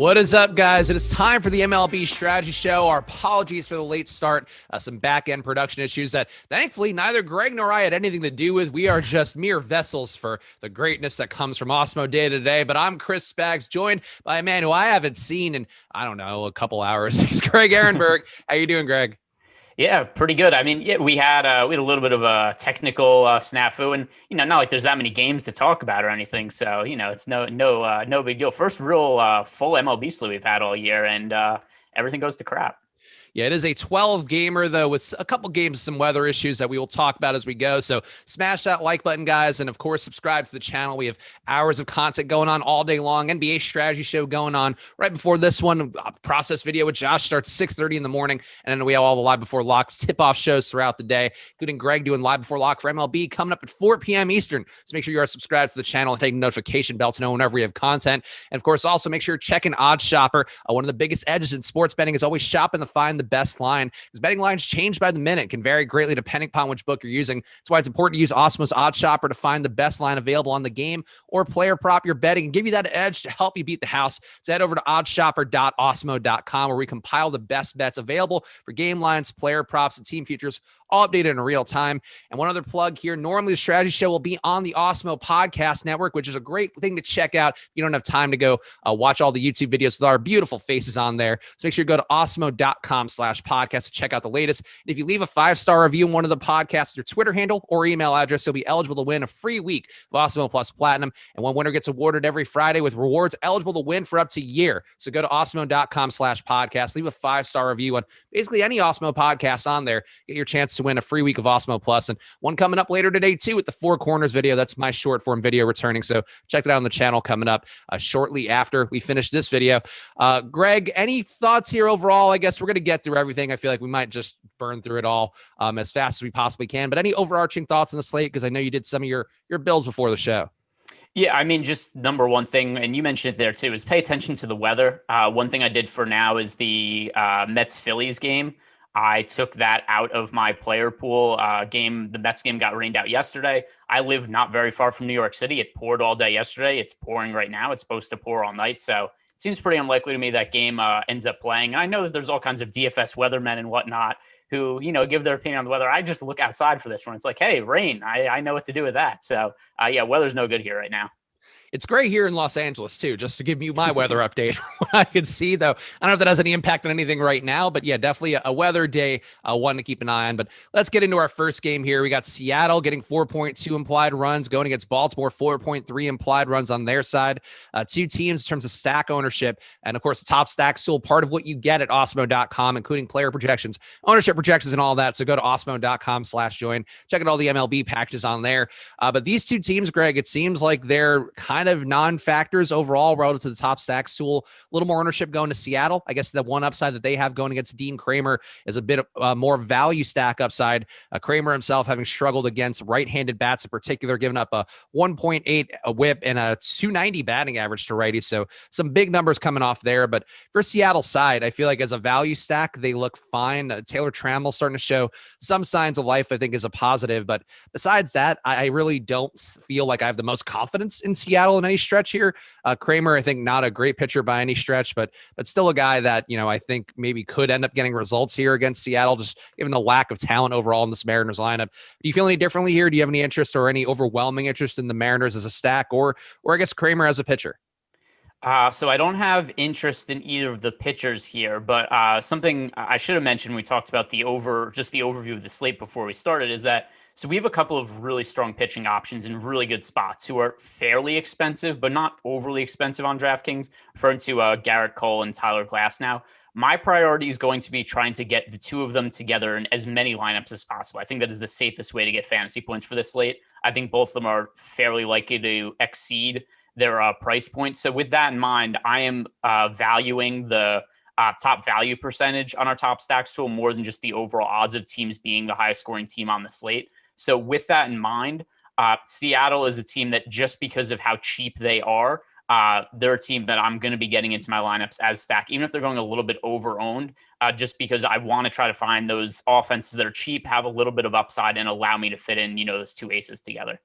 What is up, guys? It is time for the MLB Strategy Show. Our apologies for the late start. Some back-end production issues that, thankfully, neither Greg nor I had anything to do with. We are just mere vessels for the greatness that comes from Awesemo day to day. But I'm Chris Spags, joined by a man who I haven't seen in, I don't know, a couple hours. He's Greg Ehrenberg. How you doing, Greg? Yeah, pretty good. I mean, yeah, we had a little bit of a technical snafu, and not like there's that many games to talk about or anything. So it's no big deal. First real full MLB slate we've had all year, and everything goes to crap. Yeah, it is a 12-gamer, though, with a couple games, some weather issues that we will talk about as we go. So smash that like button, guys, and, of course, subscribe to the channel. We have hours of content going on all day long. NBA Strategy Show going on right before this one. Process video with Josh starts 6:30 in the morning, and then we have all the Live Before Locks tip-off shows throughout the day, including Greg doing Live Before Lock for MLB coming up at 4 p.m. Eastern. So make sure you are subscribed to the channel and take notification bell to know whenever we have content. And, of course, also make sure you're checking Odds Shopper. One of the biggest edges in sports betting is always shopping to find the best line, because betting lines change by the minute, can vary greatly depending upon which book you're using. That's why it's important to use Awesemo's Odds Shopper to find the best line available on the game or player prop you're betting and give you that edge to help you beat the house. So head over to oddsshopper.awesemo.com, where we compile the best bets available for game lines, player props, and team futures, all updated in real time. And one other plug here, normally the Strategy Show will be on the Awesemo Podcast Network, which is a great thing to check out if you don't have time to go watch all the YouTube videos with our beautiful faces on there. So make sure you go to awesemo.com/podcast to check out the latest. And if you leave a 5-star review in one of the podcasts, your Twitter handle or email address, you'll be eligible to win a free week of Awesemo Plus Platinum. And one winner gets awarded every Friday with rewards eligible to win for up to a year. So go to awesemo.com/podcast, leave a 5-star review on basically any Awesemo podcast on there. Get your chance to win a free week of Awesemo Plus, and one coming up later today too with the Four Corners video. That's my short form video returning, so check that out on the channel coming up shortly after we finish this video. Greg, any thoughts here overall? I guess we're going to get through everything. I feel like we might just burn through it all as fast as we possibly can, but any overarching thoughts on the slate, because I know you did some of your bills before the show. Yeah, I mean, just number one thing, and you mentioned it there too, is pay attention to the weather. One thing I did for now is the Mets-Phillies game. I took that out of my player pool game. The Mets game got rained out yesterday. I live not very far from New York City. It poured all day yesterday. It's pouring right now. It's supposed to pour all night. So it seems pretty unlikely to me that game ends up playing. And I know that there's all kinds of DFS weathermen and whatnot who, give their opinion on the weather. I just look outside for this one. It's like, hey, rain. I know what to do with that. So, yeah, weather's no good here right now. It's great here in Los Angeles, too, just to give you my weather update. What I can see, though, I don't know if that has any impact on anything right now, but yeah, definitely a weather day, one to keep an eye on. But let's get into our first game here. We got Seattle getting 4.2 implied runs, going against Baltimore, 4.3 implied runs on their side. Two teams in terms of stack ownership. And, of course, the top stack still part of what you get at awesemo.com, including player projections, ownership projections, and all that. So go to awesemo.com/join. Check out all the MLB packages on there. But these two teams, Greg, it seems like they're kind of non-factors overall relative to the top stack stool. A little more ownership going to Seattle. I guess the one upside that they have going against Dean Kramer is a bit of more value stack upside. Kramer himself having struggled against right-handed bats in particular, giving up a 1.8 whip and a 290 batting average to righties. So some big numbers coming off there. But for Seattle's side, I feel like as a value stack, they look fine. Taylor Trammell starting to show some signs of life, I think, is a positive. But besides that, I really don't feel like I have the most confidence in Seattle in any stretch here. Kramer, I think, not a great pitcher by any stretch, but still a guy that, I think maybe could end up getting results here against Seattle, just given the lack of talent overall in this Mariners lineup. Do you feel any differently here? Do you have any interest or any overwhelming interest in the Mariners as a stack, or I guess Kramer as a pitcher? So I don't have interest in either of the pitchers here, but something I should have mentioned, we talked about the overview of the slate before we started, is that so we have a couple of really strong pitching options in really good spots who are fairly expensive, but not overly expensive on DraftKings, referring to Garrett Cole and Tyler Glasnow. My priority is going to be trying to get the two of them together in as many lineups as possible. I think that is the safest way to get fantasy points for this slate. I think both of them are fairly likely to exceed their price point. So with that in mind, I am valuing the top value percentage on our top stacks tool more than just the overall odds of teams being the highest scoring team on the slate. So with that in mind, Seattle is a team that, just because of how cheap they are, they're a team that I'm going to be getting into my lineups as stack, even if they're going a little bit over-owned, just because I want to try to find those offenses that are cheap, have a little bit of upside, and allow me to fit in, those two aces together.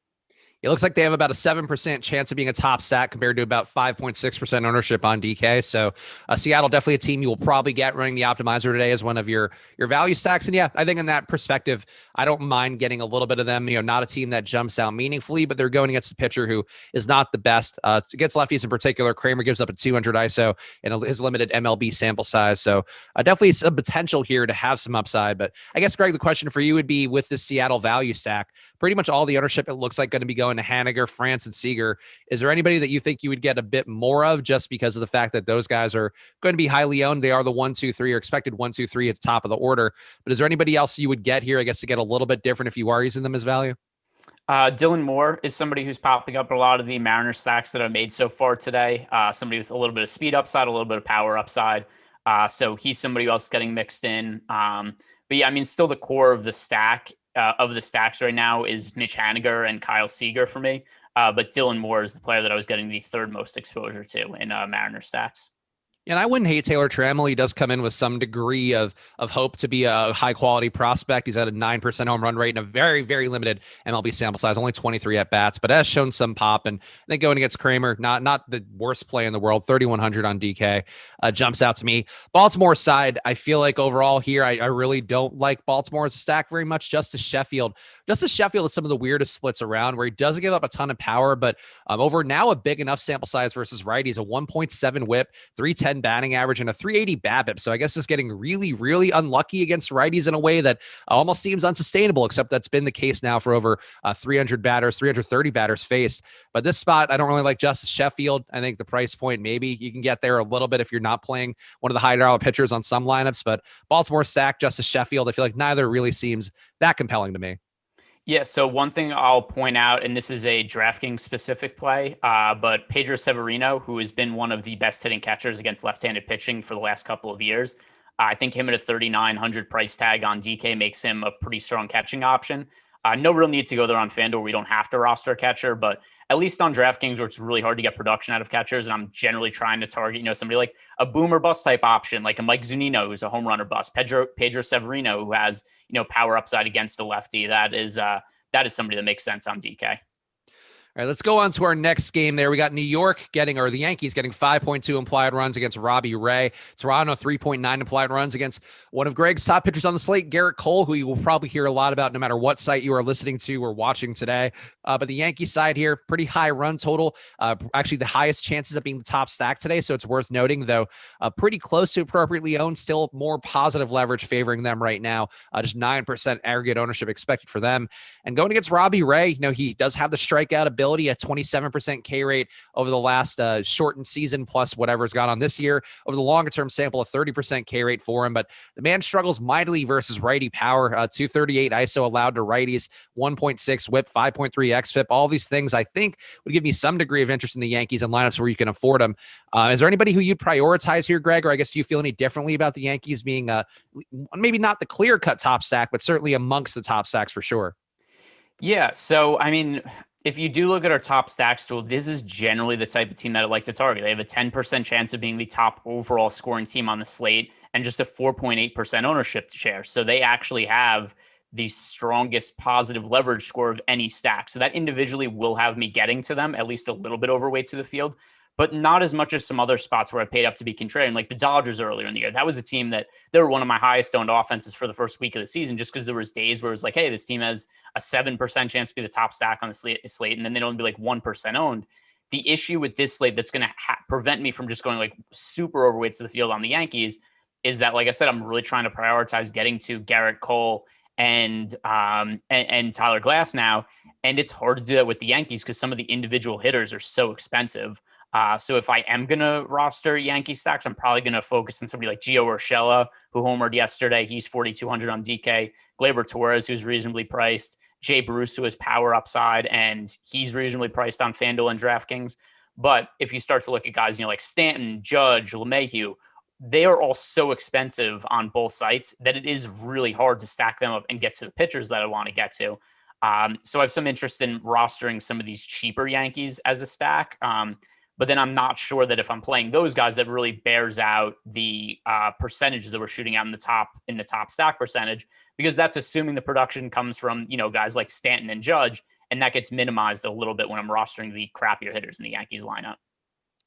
It looks like they have about a 7% chance of being a top stack compared to about 5.6% ownership on DK. So Seattle, definitely a team you will probably get running the optimizer today as one of your value stacks. And yeah, I think in that perspective, I don't mind getting a little bit of them. Not a team that jumps out meaningfully, but they're going against a pitcher who is not the best. Against lefties in particular, Kramer gives up a 200 ISO in his limited MLB sample size. So definitely some potential here to have some upside. But I guess, Greg, the question for you would be, with this Seattle value stack, pretty much all the ownership, it looks like, going to be going to Haniger, France, and Seager. Is there anybody that you think you would get a bit more of, just because of the fact that those guys are going to be highly owned? They are the 1, 2, 3, or expected 1, 2, 3 at the top of the order. But is there anybody else you would get here, I guess, to get a little bit different if you are using them as value? Dylan Moore is somebody who's popping up in a lot of the Mariner stacks that I've made so far today. Somebody with a little bit of speed upside, a little bit of power upside. So he's somebody else getting mixed in. But yeah, I mean, still the core of the stack of the stacks right now is Mitch Haniger and Kyle Seager for me. But Dylan Moore is the player that I was getting the third most exposure to in Mariner stacks. And I wouldn't hate Taylor Trammell. He does come in with some degree of hope to be a high quality prospect. He's at a 9% home run rate in a very, very limited MLB sample size, only 23 at bats, but has shown some pop. And I think going against Kramer, not the worst play in the world, 3,100 on DK, jumps out to me. Baltimore side, I feel like overall here, I really don't like Baltimore as a stack very much. Justice Sheffield is some of the weirdest splits around, where he doesn't give up a ton of power, but over now a big enough sample size versus righties, a 1.7 whip, 310 batting average, and a 380 BABIP. So I guess it's getting really, really unlucky against righties in a way that almost seems unsustainable, except that's been the case now for over 330 batters faced. But this spot, I don't really like Justice Sheffield. I think the price point, maybe you can get there a little bit if you're not playing one of the high dollar pitchers on some lineups, but Baltimore stack, Justice Sheffield, I feel like neither really seems that compelling to me. Yeah, so one thing I'll point out, and this is a Draftkings specific play, but Pedro Severino, who has been one of the best hitting catchers against left-handed pitching for the last couple of years, I think him at a 3,900 price tag on DK makes him a pretty strong catching option. No real need to go there on Fanduel. We don't have to roster a catcher, but at least on DraftKings, where it's really hard to get production out of catchers, and I'm generally trying to target, somebody like a boomer bust type option, like a Mike Zunino, who's a home runner bust, Pedro Severino, who has, power upside against a lefty. That is somebody that makes sense on DK. All right, let's go on to our next game there. We got the Yankees getting 5.2 implied runs against Robbie Ray. Toronto, 3.9 implied runs against one of Greg's top pitchers on the slate, Garrett Cole, who you will probably hear a lot about no matter what site you are listening to or watching today. But the Yankee side here, pretty high run total. Actually, the highest chances of being the top stack today, so it's worth noting, though, pretty close to appropriately owned. Still more positive leverage favoring them right now. Just 9% aggregate ownership expected for them. And going against Robbie Ray, he does have the strikeout ability, a 27% K rate over the last shortened season, plus whatever's gone on this year. Over the longer term sample, a 30% K rate for him. But the man struggles mightily versus righty power. 238 ISO allowed to righties, 1.6 whip, 5.3 xFIP. All these things I think would give me some degree of interest in the Yankees and lineups where you can afford them. Is there anybody who you'd prioritize here, Greg? Or I guess, do you feel any differently about the Yankees being maybe not the clear-cut top stack, but certainly amongst the top stacks for sure? Yeah, so I mean, if you do look at our top stacks tool, this is generally the type of team that I'd like to target. They have a 10% chance of being the top overall scoring team on the slate and just a 4.8% ownership share. So they actually have the strongest positive leverage score of any stack. So that individually will have me getting to them, at least a little bit overweight to the field, but not as much as some other spots where I paid up to be contrarian, like the Dodgers earlier in the year. That was a team that they were one of my highest owned offenses for the first week of the season, just because there was days where it was like, hey, this team has a 7% chance to be the top stack on the slate, and then they'd only be like 1% owned. The issue with this slate that's going to prevent me from just going like super overweight to the field on the Yankees is that, like I said, I'm really trying to prioritize getting to Garrett Cole and Tyler Glass now, and it's hard to do that with the Yankees because some of the individual hitters are so expensive. So if I am going to roster Yankee stacks, I'm probably going to focus on somebody like Gio Urshela, who homered yesterday. He's 4,200 on DK. Gleyber Torres, who's reasonably priced. Jay Bruce, who has power upside, and he's reasonably priced on FanDuel and DraftKings. But if you start to look at guys, like Stanton, Judge, LeMahieu, they are all so expensive on both sites that it is really hard to stack them up and get to the pitchers that I want to get to. So I have some interest in rostering some of these cheaper Yankees as a stack. But then I'm not sure that if I'm playing those guys, that really bears out the percentages that we're shooting out in the top stack percentage, because that's assuming the production comes from, guys like Stanton and Judge. And that gets minimized a little bit when I'm rostering the crappier hitters in the Yankees lineup.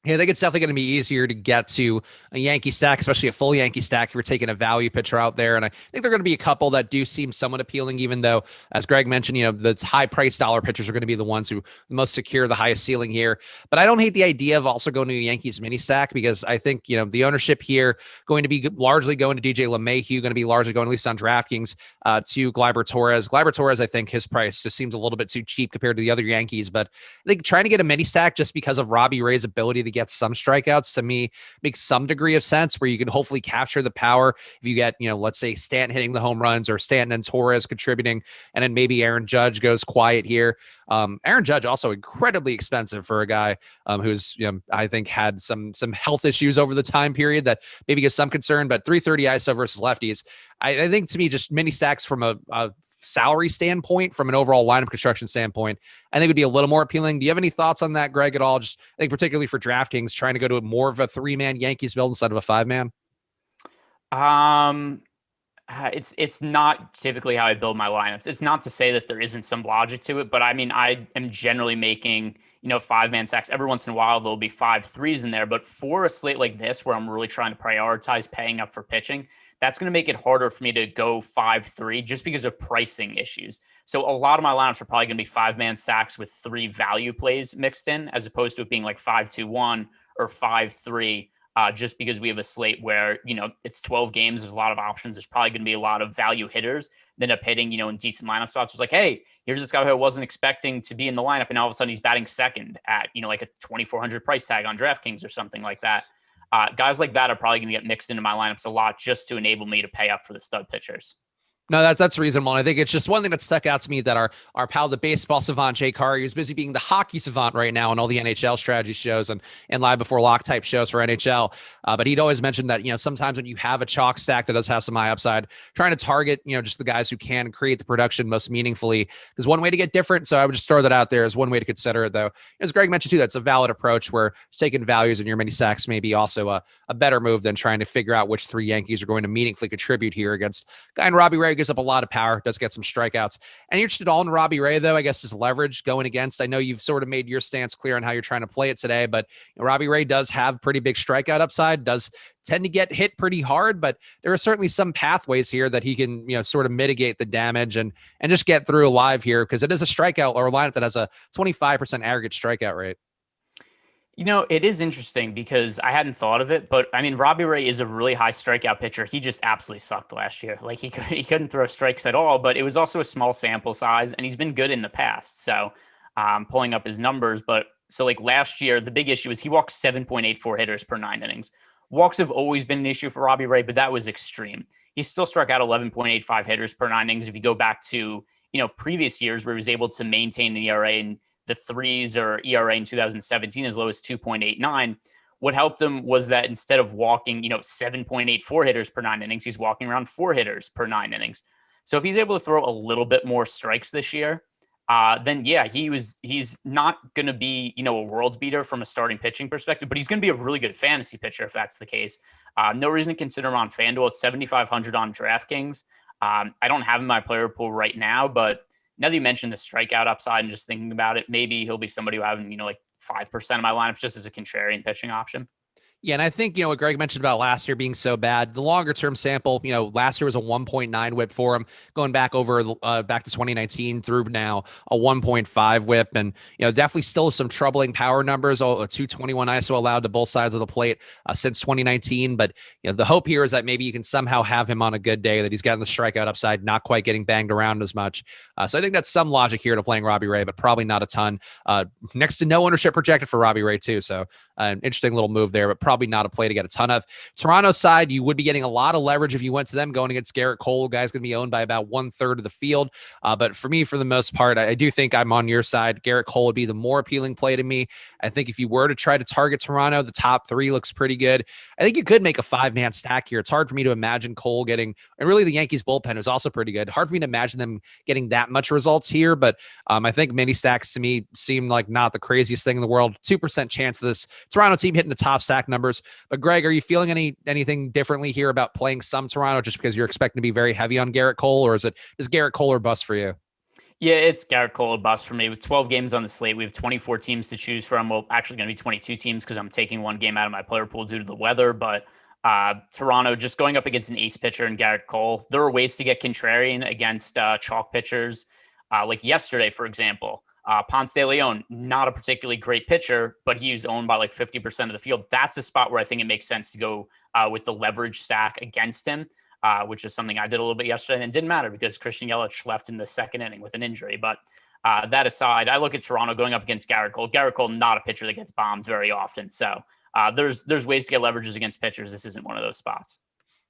Yeah, I think it's definitely going to be easier to get to a Yankee stack, especially a full Yankee stack if you're taking a value pitcher out there. And I think there are going to be a couple that do seem somewhat appealing, even though, as Greg mentioned, the high price dollar pitchers are going to be the ones who the most secure, the highest ceiling here. But I don't hate the idea of also going to a Yankees mini stack because I think, the ownership here going to be largely going to DJ LeMahieu, going to be largely going, at least on DraftKings, to Gleyber Torres. Gleyber Torres, I think his price just seems a little bit too cheap compared to the other Yankees. But I think trying to get a mini stack just because of Robbie Ray's ability to get some strikeouts to me makes some degree of sense where you can hopefully capture the power if you get, let's say Stanton hitting the home runs or Stanton and Torres contributing, and then maybe Aaron Judge goes quiet here. Aaron Judge also incredibly expensive for a guy who's, I think had some health issues over the time period that maybe gives some concern, but 330 ISO versus lefties. I think to me, just mini stacks from a salary standpoint, from an overall lineup construction standpoint, I think would be a little more appealing. Do you have any thoughts on that, Greg, at all? Just I think particularly for DraftKings, trying to go to more of a 3-man Yankees build instead of a 5-man. It's not typically how I build my lineups. It's not to say that there isn't some logic to it, but I mean, I am generally making, 5-man stacks. Every once in a while, there'll be 5-3s in there. But for a slate like this, where I'm really trying to prioritize paying up for pitching, that's going to make it harder for me to go 5-3 just because of pricing issues. So a lot of my lineups are probably going to be 5-man stacks with 3 value plays mixed in, as opposed to it being like 5-2-1 or 5-3. Just because we have a slate where, it's 12 games, there's a lot of options. There's probably going to be a lot of value hitters that end up hitting, in decent lineup spots. It's like, hey, here's this guy who I wasn't expecting to be in the lineup, and all of a sudden he's batting second at, like a 2,400 price tag on DraftKings or something like that. Guys like that are probably going to get mixed into my lineups a lot just to enable me to pay up for the stud pitchers. No, that's reasonable. And I think it's just one thing that stuck out to me that our pal, the baseball savant, Jay Carr, who's busy being the hockey savant right now on all the NHL strategy shows and live before lock type shows for NHL. But he'd always mentioned that, sometimes when you have a chalk stack that does have some high upside, trying to target, just the guys who can create the production most meaningfully is one way to get different. So I would just throw that out there as one way to consider it, though. As Greg mentioned, too, that's a valid approach where taking values in your mini stacks may be also a better move than trying to figure out which 3 Yankees are going to meaningfully contribute here against a guy in Robbie Ray, gives up a lot of power, does get some strikeouts. And you're interested all in Robbie Ray, though, I guess, is leverage going against. I know you've sort of made your stance clear on how you're trying to play it today, but Robbie Ray does have pretty big strikeout upside, does tend to get hit pretty hard, but there are certainly some pathways here that he can, sort of mitigate the damage and just get through alive here, because it is a strikeout or a lineup that has a 25% aggregate strikeout rate. It is interesting because I hadn't thought of it, but I mean, Robbie Ray is a really high strikeout pitcher. He just absolutely sucked last year. Like he couldn't throw strikes at all, but it was also a small sample size and he's been good in the past. So pulling up his numbers, but so like last year, the big issue is he walked 7.84 hitters per 9 innings. Walks have always been an issue for Robbie Ray, but that was extreme. He still struck out 11.85 hitters per 9 innings. If you go back to, previous years where he was able to maintain an ERA in the 3s or ERA in 2017 as low as 2.89. What helped him was that instead of walking, 7.84 hitters per 9 innings, he's walking around 4 hitters per 9 innings. So if he's able to throw a little bit more strikes this year, then yeah, he's not going to be, a world beater from a starting pitching perspective, but he's going to be a really good fantasy pitcher if that's the case. No reason to consider him on Fanduel. It's 7,500 on DraftKings. I don't have him in my player pool right now, but now that you mentioned the strikeout upside and just thinking about it, maybe he'll be somebody who I have, like 5% of my lineups just as a contrarian pitching option. Yeah, and I think, what Greg mentioned about last year being so bad, the longer term sample, last year was a 1.9 whip for him, going back back to 2019 through now a 1.5 whip. And, definitely still some troubling power numbers, a 221 ISO allowed to both sides of the plate since 2019. But, the hope here is that maybe you can somehow have him on a good day, that he's gotten the strikeout upside, not quite getting banged around as much. So I think that's some logic here to playing Robbie Ray, but probably not a ton. Next to no ownership projected for Robbie Ray too. So an interesting little move there, but probably not a play to get a ton of. Toronto's side, you would be getting a lot of leverage if you went to them going against Garrett Cole. Guy's going to be owned by about 1/3 of the field. But for me, for the most part, I do think I'm on your side. Garrett Cole would be the more appealing play to me. I think if you were to try to target Toronto, the top 3 looks pretty good. I think you could make a 5-man stack here. It's hard for me to imagine Cole getting, and really the Yankees bullpen is also pretty good. Hard for me to imagine them getting that much results here, but I think mini stacks to me seem like not the craziest thing in the world. 2% chance of this Toronto team hitting the top stack numbers. But Greg, are you feeling anything differently here about playing some Toronto just because you're expecting to be very heavy on Garrett Cole, or is Garrett Cole or bust for you? Yeah, it's Garrett Cole or bust for me. With 12 games on the slate, we have 24 teams to choose from. Well, actually going to be 22 teams because I'm taking one game out of my player pool due to the weather. But Toronto just going up against an ace pitcher and Garrett Cole. There are ways to get contrarian against chalk pitchers. Like yesterday, for example, Ponce de Leon, not a particularly great pitcher, but he's owned by like 50% of the field. That's a spot where I think it makes sense to go with the leverage stack against him. Which is something I did a little bit yesterday, and it didn't matter because Christian Yelich left in the second inning with an injury. But that aside, I look at Toronto going up against Garrett Cole. Garrett Cole, not a pitcher that gets bombed very often. So there's ways to get leverages against pitchers. This isn't one of those spots.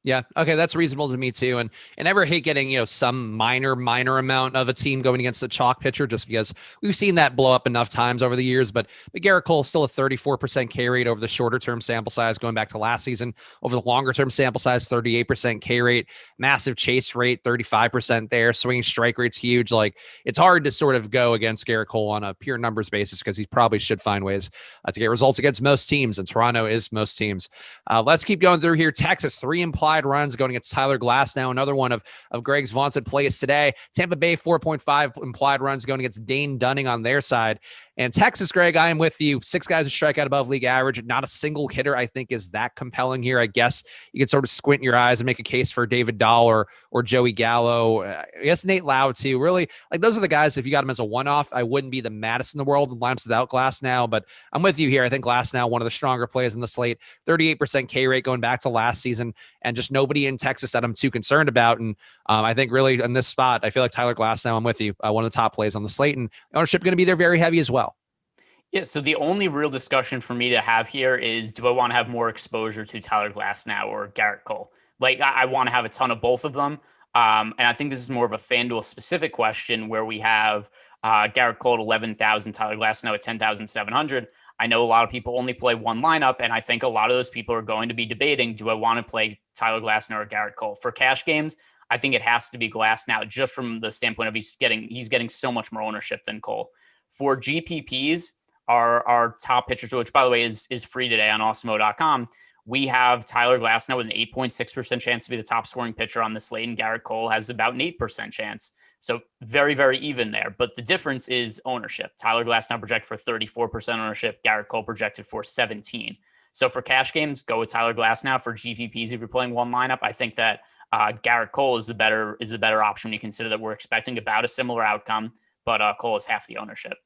Yeah. Okay. That's reasonable to me too. And never hate getting, some minor amount of a team going against a chalk pitcher just because we've seen that blow up enough times over the years. But Garrett Cole still a 34% K rate over the shorter term sample size going back to last season. Over the longer term sample size, 38% K rate, massive chase rate, 35% there. Swinging strike rate's huge. Like it's hard to sort of go against Garrett Cole on a pure numbers basis because he probably should find ways to get results against most teams. And Toronto is most teams. Let's keep going through here. Texas, 3 implied runs going against Tyler Glasnow, another one of Greg's vaunted plays today. Tampa Bay 4.5 implied runs going against Dane Dunning on their side. And Texas, Greg, I am with you. 6 guys who strike out above league average. Not a single hitter, I think, is that compelling here. I guess you could sort of squint your eyes and make a case for David Dahl or Joey Gallo. I guess Nate Lowe, too. Really, like those are the guys, if you got them as a one-off, I wouldn't be the maddest in the world in lineups without Glasnow. But I'm with you here. I think Glasnow, one of the stronger plays in the slate. 38% K rate going back to last season. And just nobody in Texas that I'm too concerned about. And I think really in this spot, I feel like Tyler Glasnow, I'm with you. One of the top plays on the slate. And ownership going to be there very heavy as well. Yeah, so the only real discussion for me to have here is, do I want to have more exposure to Tyler Glasnow or Garrett Cole? Like, I want to have a ton of both of them. And I think this is more of a FanDuel specific question where we have Garrett Cole at 11,000, Tyler Glasnow at 10,700. I know a lot of people only play one lineup, and I think a lot of those people are going to be debating, do I want to play Tyler Glasnow or Garrett Cole? For cash games, I think it has to be Glasnow just from the standpoint of he's getting so much more ownership than Cole. For GPPs, our top pitchers, which by the way is free today on Awesemo.com, we have Tyler Glasnow with an 8.6% chance to be the top scoring pitcher on the slate, and Garrett Cole has about an 8% chance. So very, very even there. But the difference is ownership. Tyler Glasnow projected for 34% ownership. Garrett Cole projected for 17%. So for cash games, go with Tyler Glasnow. For GPPs, if you're playing one lineup, I think that Garrett Cole is the better option when you consider that we're expecting about a similar outcome, but Cole is half the ownership.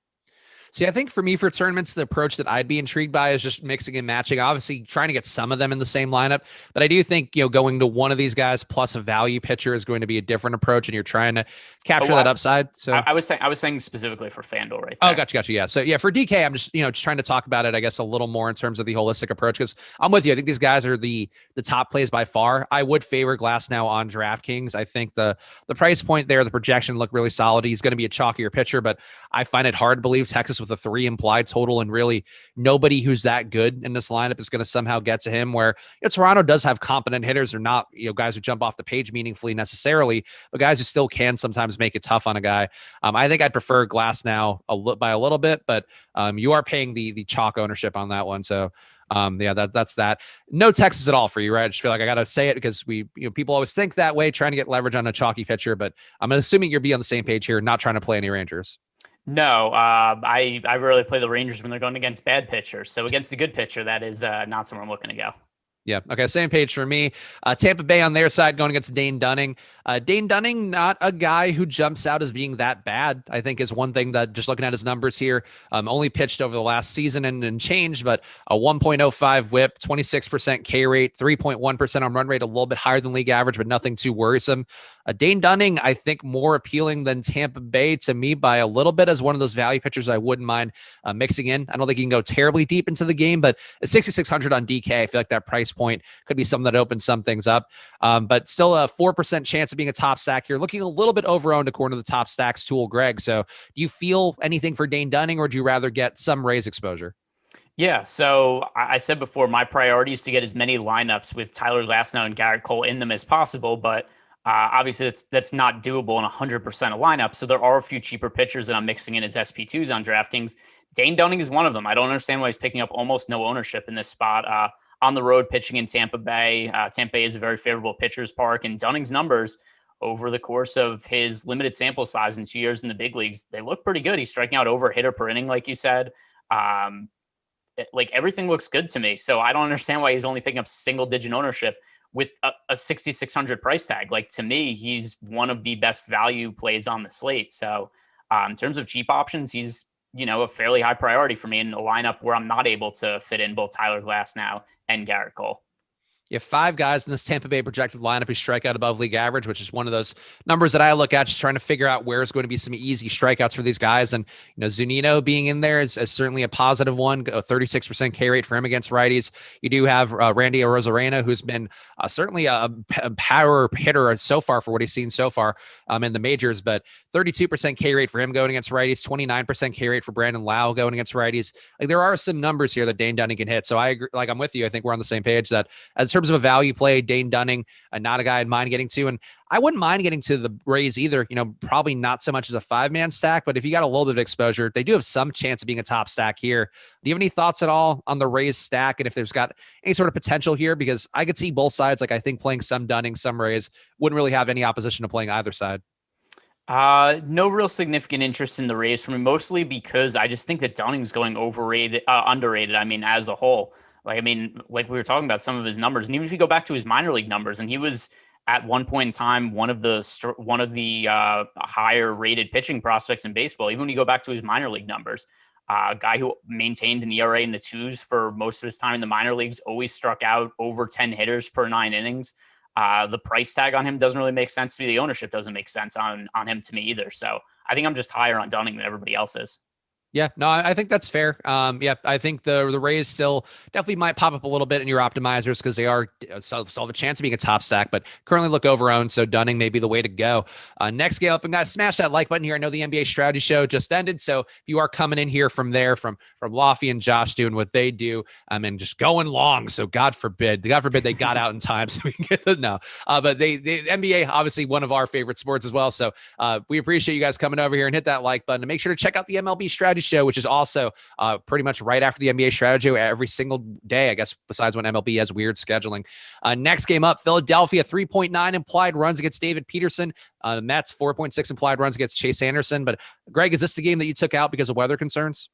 See, I think for me, for tournaments, the approach that I'd be intrigued by is just mixing and matching, obviously trying to get some of them in the same lineup. But I do think, going to one of these guys plus a value pitcher is going to be a different approach, and you're trying to capture that upside. So I was saying specifically for FanDuel right there. Oh, gotcha. Yeah. So yeah, for DK, I'm just trying to talk about it, I guess, a little more in terms of the holistic approach, because I'm with you. I think these guys are the top plays by far. I would favor Glasnow on DraftKings. I think the price point there, the projection look really solid. He's going to be a chalkier pitcher, but I find it hard to believe Texas with a 3 implied total, and really nobody who's that good in this lineup is going to somehow get to him, where Toronto does have competent hitters. They're not guys who jump off the page meaningfully necessarily, but guys who still can sometimes make it tough on a guy. I think I'd prefer Glasnow by a little bit, but you are paying the chalk ownership on that one. So that's that. No Texas at all for you, right? I just feel like I got to say it because people always think that way, trying to get leverage on a chalky pitcher, but I'm assuming you'll be on the same page here, not trying to play any Rangers. No, I rarely play the Rangers when they're going against bad pitchers. So against the good pitcher, that is not somewhere I'm looking to go. Yeah. Okay. Same page for me. Tampa Bay on their side going against Dane Dunning. Dane Dunning, not a guy who jumps out as being that bad, I think, is one thing that just looking at his numbers here, only pitched over the last season and changed, but a 1.05 whip, 26% K rate, 3.1% on run rate, a little bit higher than league average, but nothing too worrisome. Dane Dunning, I think, more appealing than Tampa Bay to me by a little bit as one of those value pitchers I wouldn't mind mixing in. I don't think he can go terribly deep into the game, but at 6,600 on DK, I feel like that price point could be something that opens some things up. But still a 4% chance of being a top stack here, looking a little bit over-owned according to the top stacks tool, Greg. So do you feel anything for Dane Dunning, or do you rather get some Rays exposure? Yeah, so I said before, my priority is to get as many lineups with Tyler Glasnow and Garrett Cole in them as possible, but obviously that's not doable in 100% of lineups. So there are a few cheaper pitchers that I'm mixing in as SP2s on DraftKings. Dane Dunning is one of them. I don't understand why he's picking up almost no ownership in this spot. On the road pitching in Tampa Bay. Tampa Bay is a very favorable pitcher's park, and Dunning's numbers over the course of his limited sample size in 2 years in the big leagues, they look pretty good. He's striking out over a hitter per inning, like you said. Like everything looks good to me. So I don't understand why he's only picking up single digit ownership with a 6,600 price tag. Like to me, he's one of the best value plays on the slate. So in terms of cheap options, he's, a fairly high priority for me in a lineup where I'm not able to fit in both Tyler Glasnow and Garrett Cole. You have 5 guys in this Tampa Bay projected lineup who strike out above league average, which is one of those numbers that I look at just trying to figure out where is going to be some easy strikeouts for these guys. And, Zunino being in there is certainly a positive one, a 36% K rate for him against righties. You do have Randy Arozarena, who's been certainly a power hitter so far for what he's seen so far in the majors, but 32% K rate for him going against righties, 29% K rate for Brandon Lau going against righties. Like there are some numbers here that Dane Dunning can hit. So I agree, like I'm with you. I think we're on the same page that as terms of a value play, Dane Dunning, not a guy I'd mind getting to. And I wouldn't mind getting to the Rays either, probably not so much as a 5-man stack, but if you got a little bit of exposure, they do have some chance of being a top stack here. Do you have any thoughts at all on the Rays stack? And if there's got any sort of potential here, because I could see both sides. Like I think playing some Dunning, some Rays wouldn't really have any opposition to playing either side. No real significant interest in the Rays for me, mostly because I just think that Dunning's going underrated. I mean, as a whole. Like we were talking about some of his numbers, and even if you go back to his minor league numbers, and he was at one point in time one of the higher rated pitching prospects in baseball. Even when you go back to his minor league numbers, a guy who maintained an ERA in the 2s for most of his time in the minor leagues, always struck out over 10 hitters per 9 innings. The price tag on him doesn't really make sense to me. The ownership doesn't make sense on him to me either. So I think I'm just higher on Dunning than everybody else is. Yeah, no, I think that's fair. I think the Rays still definitely might pop up a little bit in your optimizers because they are still have a chance of being a top stack, but currently look over-owned, so Dunning may be the way to go. Next game up, and guys, smash that like button here. I know the NBA strategy show just ended, so if you are coming in here from Lofty and Josh doing what they do, and just going long, so God forbid they got out in time so we can get to no. But the NBA, obviously one of our favorite sports as well, so we appreciate you guys coming over here and hit that like button. And make sure to check out the MLB strategy show, which is also pretty much right after the NBA strategy every single day, I guess, besides when MLB has weird scheduling. Next game up, Philadelphia, 3.9 implied runs against David Peterson. Mets, 4.6 implied runs against Chase Anderson. But Greg, is this the game that you took out because of weather concerns?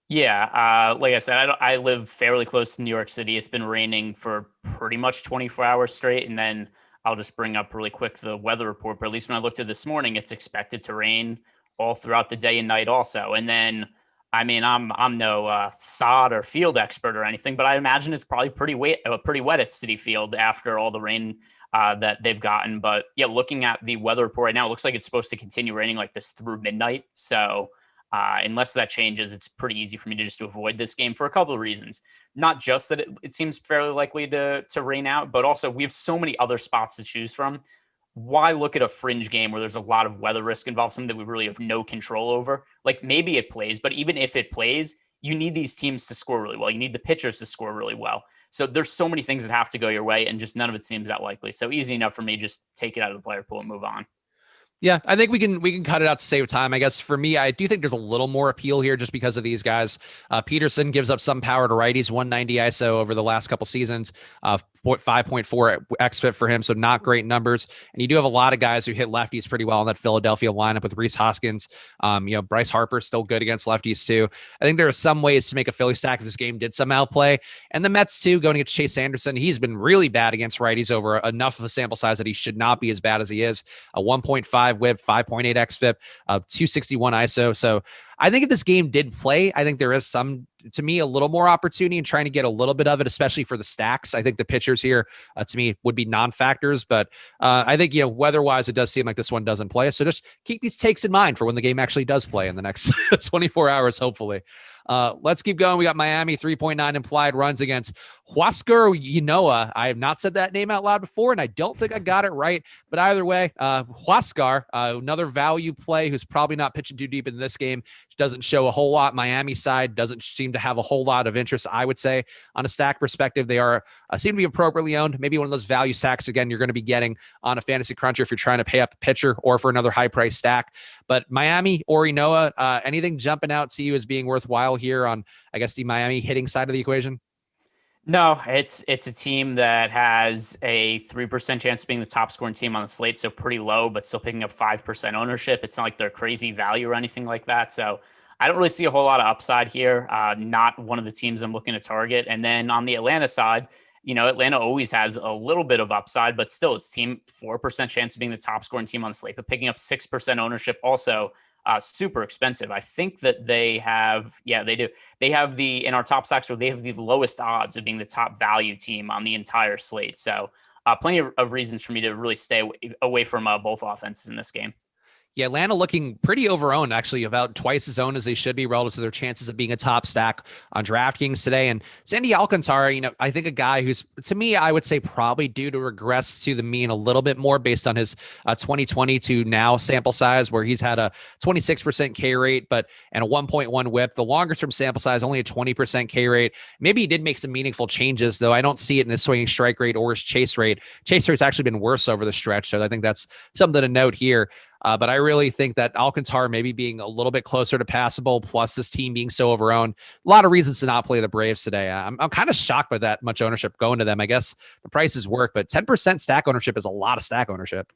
Yeah, like I said, I live fairly close to New York City. It's been raining for pretty much 24 hours straight, and then I'll just bring up really quick the weather report. But at least when I looked at this morning, it's expected to rain all throughout the day and night also. And then I'm no sod or field expert or anything, but I imagine it's probably pretty wet at Citi Field after all the rain that they've gotten. But yeah, looking at the weather report right now, it looks like it's supposed to continue raining like this through midnight. So unless that changes, it's pretty easy for me to just to avoid this game for a couple of reasons. Not just that it seems fairly likely to rain out, but also we have so many other spots to choose from. Why look at a fringe game where there's a lot of weather risk involved, something that we really have no control over? Like maybe it plays, but even if it plays, you need these teams to score really well. You need the pitchers to score really well. So there's so many things that have to go your way, and just none of it seems that likely. So easy enough for me, just take it out of the player pool and move on. Yeah, I think we can cut it out to save time. I guess for me, I do think there's a little more appeal here just because of these guys. Peterson gives up some power to righties, 190 ISO over the last couple seasons, 5.4 xFIP for him, so not great numbers. And you do have a lot of guys who hit lefties pretty well in that Philadelphia lineup with Rhys Hoskins. Bryce Harper still good against lefties too. I think there are some ways to make a Philly stack if this game did somehow play. And the Mets too, going against Chase Anderson, he's been really bad against righties over enough of a sample size that he should not be as bad as he is. A 1.5 whip, 5.8 xFIP, 261 ISO. So I think if this game did play, I think there is some, to me, a little more opportunity in trying to get a little bit of it, especially for the stacks. I think the pitchers here, to me, would be non-factors. But I think, weather-wise, it does seem like this one doesn't play. So just keep these takes in mind for when the game actually does play in the next 24 hours, hopefully. Let's keep going. We got Miami, 3.9 implied runs against Huascar Ynoa. I have not said that name out loud before, and I don't think I got it right. But either way, Huascar, another value play who's probably not pitching too deep in this game, doesn't show a whole lot. Miami side doesn't seem to have a whole lot of interest, I would say. On a stack perspective, they are seem to be appropriately owned. Maybe one of those value stacks, again, you're going to be getting on a fantasy cruncher if you're trying to pay up a pitcher or for another high-price stack. But Miami or Ynoa, anything jumping out to you as being worthwhile here on, I guess, the Miami hitting side of the equation? No, it's a team that has a 3% chance of being the top scoring team on the slate, so pretty low, but still picking up 5% ownership. It's not like they're crazy value or anything like that. So I don't really see a whole lot of upside here. Not one of the teams I'm looking to target. And then on the Atlanta side, Atlanta always has a little bit of upside, but still it's team 4% chance of being the top scoring team on the slate, but picking up 6% ownership also super expensive. I think that they have, yeah, they do. They have in our top stacks, so they have the lowest odds of being the top value team on the entire slate. So plenty of reasons for me to really stay away from both offenses in this game. Yeah, Atlanta looking pretty overowned, actually, about twice as owned as they should be relative to their chances of being a top stack on DraftKings today. And Sandy Alcantara, I think a guy who's, to me, I would say probably due to regress to the mean a little bit more based on his 2020 to now sample size, where he's had a 26% K rate, and a 1.1 whip. The longer term sample size, only a 20% K rate. Maybe he did make some meaningful changes, though I don't see it in his swinging strike rate or his chase rate. Chase rate's actually been worse over the stretch, so I think that's something to note here. But I really think that Alcantara maybe being a little bit closer to passable, plus this team being so overowned, a lot of reasons to not play the Braves today. I'm kind of shocked by that much ownership going to them. I guess the prices work, but 10% stack ownership is a lot of stack ownership.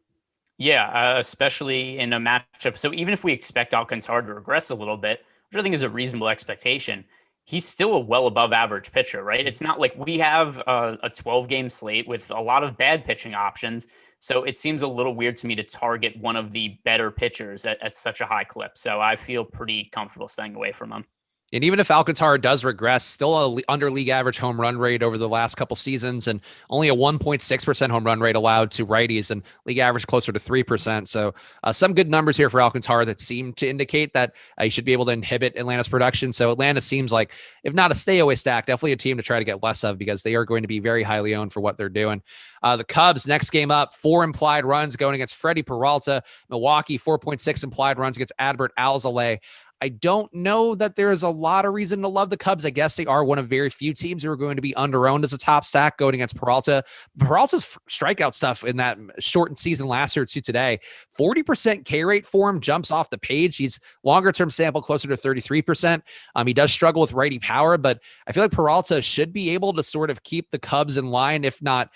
Yeah, especially in a matchup. So even if we expect Alcantara to regress a little bit, which I think is a reasonable expectation, he's still a well above average pitcher, right? It's not like we have a 12-game slate with a lot of bad pitching options. So it seems a little weird to me to target one of the better pitchers at such a high clip. So I feel pretty comfortable staying away from him. And even if Alcantara does regress, still a under league average home run rate over the last couple seasons, and only a 1.6% home run rate allowed to righties, and league average closer to 3%. So some good numbers here for Alcantara that seem to indicate that he should be able to inhibit Atlanta's production. So Atlanta seems like, if not a stay away stack, definitely a team to try to get less of, because they are going to be very highly owned for what they're doing. The Cubs next game up, 4 implied runs going against Freddie Peralta. Milwaukee, 4.6 implied runs against Adbert Alzolay. I don't know that there's a lot of reason to love the Cubs. I guess they are one of very few teams who are going to be underowned as a top stack going against Peralta. Peralta's strikeout stuff in that shortened season last year to today, 40% K rate for him jumps off the page. He's longer term sample closer to 33%. He does struggle with righty power, but I feel like Peralta should be able to sort of keep the Cubs in line, if not,